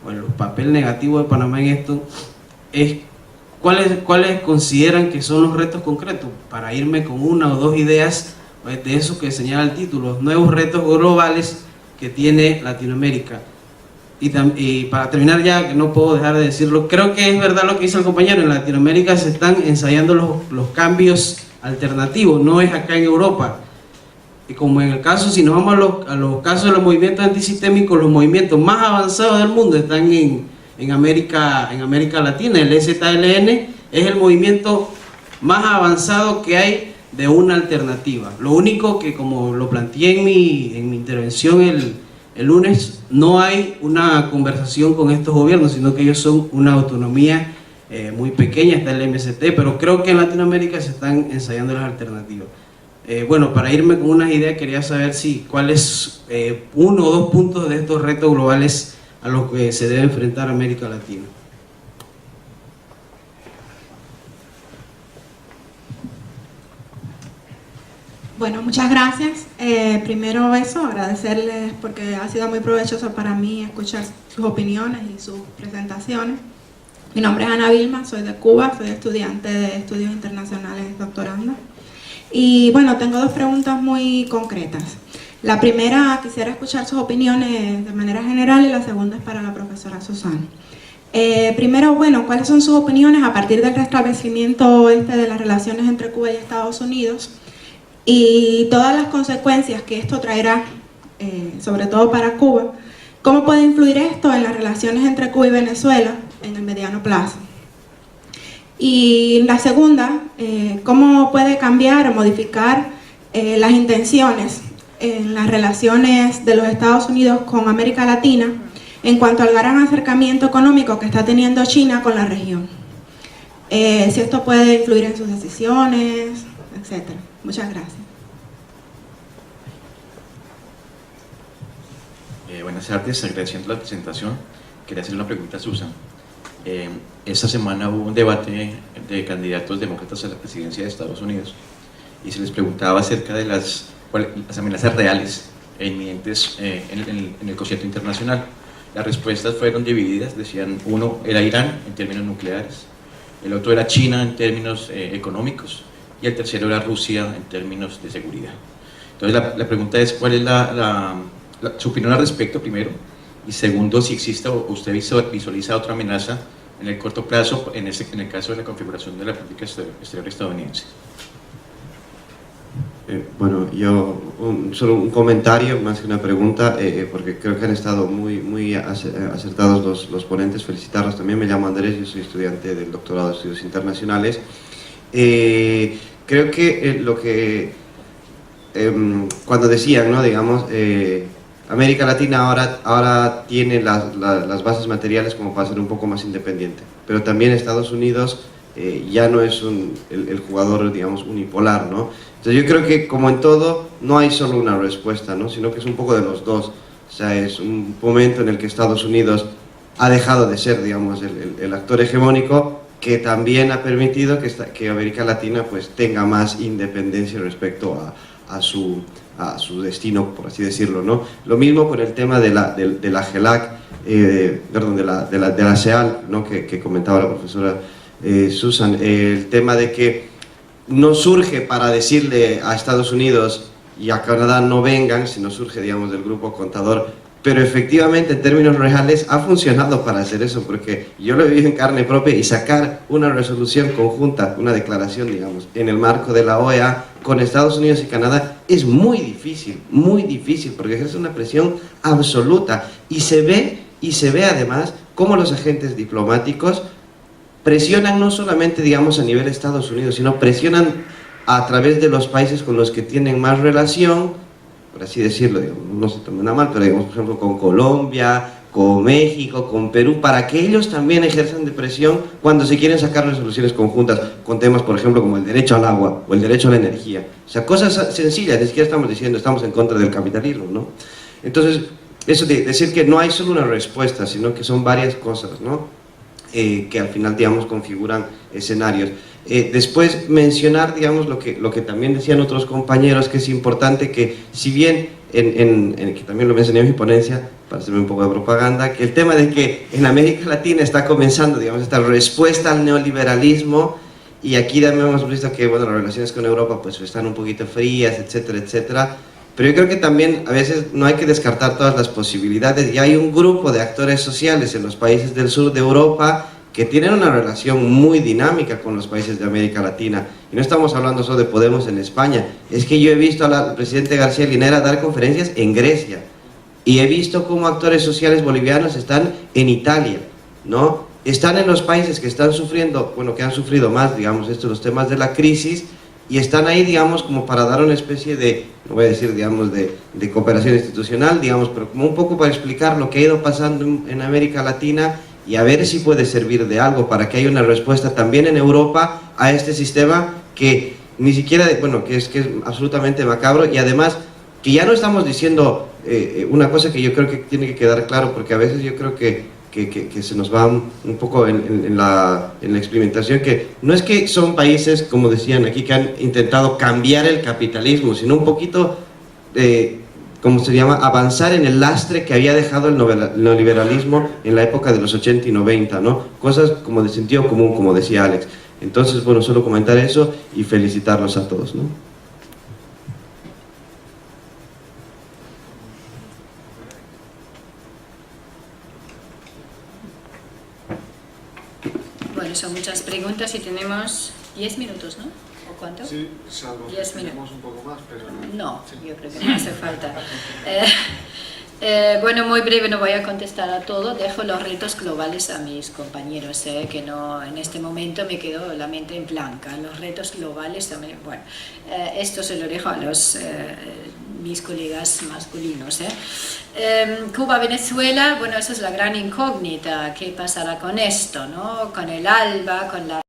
el papel negativo de Panamá en esto, es ¿cuáles consideran que son los retos concretos? Para irme con una o dos ideas de eso que señala el título, los nuevos retos globales que tiene Latinoamérica. Y para terminar ya, que no puedo dejar de decirlo, creo que es verdad lo que dice el compañero, en Latinoamérica se están ensayando los cambios alternativos, no es acá en Europa. como en el caso, si nos vamos a los casos de los movimientos antisistémicos, los movimientos más avanzados del mundo están en América Latina. El EZLN es el movimiento más avanzado que hay de una alternativa. Lo único que, como lo planteé en mi intervención el lunes, no hay una conversación con estos gobiernos, sino que ellos son una autonomía muy pequeña. Está el MST, pero creo que en Latinoamérica se están ensayando las alternativas. Bueno, para irme con unas ideas, quería saber cuáles uno o dos puntos de estos retos globales a los que se debe enfrentar América Latina. Bueno, muchas gracias. Primero eso, agradecerles porque ha sido muy provechoso para mí escuchar sus opiniones y sus presentaciones. Mi nombre es Ana Vilma, soy de Cuba, soy estudiante de Estudios Internacionales, doctoranda. Y bueno, tengo dos preguntas muy concretas. La primera, quisiera escuchar sus opiniones de manera general, y la segunda es para la profesora Susana. Primero, bueno, ¿cuáles son sus opiniones a partir del restablecimiento de las relaciones entre Cuba y Estados Unidos y todas las consecuencias que esto traerá, sobre todo para Cuba? ¿Cómo puede influir esto en las relaciones entre Cuba y Venezuela en el mediano plazo? Y la segunda, ¿cómo puede cambiar o modificar las intenciones en las relaciones de los Estados Unidos con América Latina en cuanto al gran acercamiento económico que está teniendo China con la región? Si esto puede influir en sus decisiones, etc. Muchas gracias. Buenas tardes, agradeciendo la presentación. Quería hacer una pregunta a Susan. Esta semana hubo un debate de candidatos demócratas a la presidencia de Estados Unidos y se les preguntaba acerca de las amenazas reales e inminentes en el concierto internacional. Las respuestas fueron divididas, decían, uno era Irán en términos nucleares, el otro era China en términos económicos y el tercero era Rusia en términos de seguridad. Entonces la pregunta es, ¿cuál es su opinión al respecto, primero? Y segundo, si existe o usted visualiza otra amenaza en el corto plazo, en el caso de la configuración de la política exterior estadounidense. Bueno, yo solo un comentario más que una pregunta, porque creo que han estado muy acertados los ponentes. Felicitarlos también. Me llamo Andrés, yo soy estudiante del doctorado de Estudios Internacionales. Creo que cuando decían, ¿no? Digamos, América Latina ahora tiene las bases materiales como para ser un poco más independiente, pero también Estados Unidos ya no es el jugador, digamos, unipolar, ¿no? Entonces yo creo que, como en todo, no hay solo una respuesta, ¿no? Sino que es un poco de los dos. O sea, es un momento en el que Estados Unidos ha dejado de ser, digamos, el actor hegemónico, que también ha permitido que América Latina pues tenga más independencia respecto a su destino, por así decirlo, ¿no? Lo mismo con el tema de la GELAC, perdón, de la CEAL, ¿no? que comentaba la profesora Susan, el tema de que no surge para decirle a Estados Unidos y a Canadá no vengan, sino surge, digamos, del grupo contador, pero efectivamente en términos reales ha funcionado para hacer eso, porque yo lo he vivido en carne propia, y sacar una resolución conjunta, una declaración, digamos, en el marco de la OEA con Estados Unidos y Canadá es muy difícil, porque ejerce una presión absoluta, y se ve además cómo los agentes diplomáticos presionan no solamente, digamos, a nivel de Estados Unidos, sino presionan a través de los países con los que tienen más relación, por así decirlo, digamos, no se tomen a mal, pero digamos, por ejemplo, con Colombia, con México, con Perú, para que ellos también ejerzan de presión cuando se quieren sacar resoluciones conjuntas con temas, por ejemplo, como el derecho al agua o el derecho a la energía. O sea, cosas sencillas, ni siquiera estamos diciendo estamos en contra del capitalismo, ¿no? Entonces, eso de decir que no hay solo una respuesta, sino que son varias cosas, ¿no? Que al final, digamos, configuran escenarios. Después mencionar, digamos, lo que también decían otros compañeros, que es importante que, si bien, que también lo mencioné en mi ponencia, para hacerme un poco de propaganda, que el tema de que en América Latina está comenzando, digamos, esta respuesta al neoliberalismo, y aquí también hemos visto que, bueno, las relaciones con Europa pues están un poquito frías, etcétera, etcétera, pero yo creo que también a veces no hay que descartar todas las posibilidades, y hay un grupo de actores sociales en los países del sur de Europa que tienen una relación muy dinámica con los países de América Latina. Y no estamos hablando solo de Podemos en España, es que yo he visto al presidente García Linera dar conferencias en Grecia, y he visto cómo actores sociales bolivianos están en Italia, ¿no? Están en los países que están sufriendo, bueno, que han sufrido más, digamos, los temas de la crisis, y están ahí, digamos, como para dar una especie de, no voy a decir, digamos, de cooperación institucional, digamos, pero como un poco para explicar lo que ha ido pasando en América Latina y a ver si puede servir de algo para que haya una respuesta también en Europa a este sistema que ni siquiera, bueno, que es absolutamente macabro, y además que ya no estamos diciendo una cosa que yo creo que tiene que quedar claro, porque a veces yo creo que se nos va un poco en la experimentación, que no es que son países, como decían aquí, que han intentado cambiar el capitalismo, sino un poquito, ¿cómo se llama?, avanzar en el lastre que había dejado el neoliberalismo en la época de los 80 y 90, ¿no? Cosas como de sentido común, como decía Alex. Entonces, bueno, solo comentar eso y felicitarlos a todos, ¿no? Bueno, son muchas preguntas y tenemos 10 minutos, ¿no? ¿O cuánto? Sí, salvo 10 minutos. tenemos un poco más, pero... No, yo creo que no hace falta. Bueno, muy breve, no voy a contestar a todo, dejo los retos globales a mis compañeros, que no, en este momento me quedo la mente en blanca. Los retos globales también, bueno, esto se lo dejo a mis colegas masculinos. Cuba, Venezuela, bueno, esa es la gran incógnita, ¿qué pasará con esto, no? Con el ALBA, con la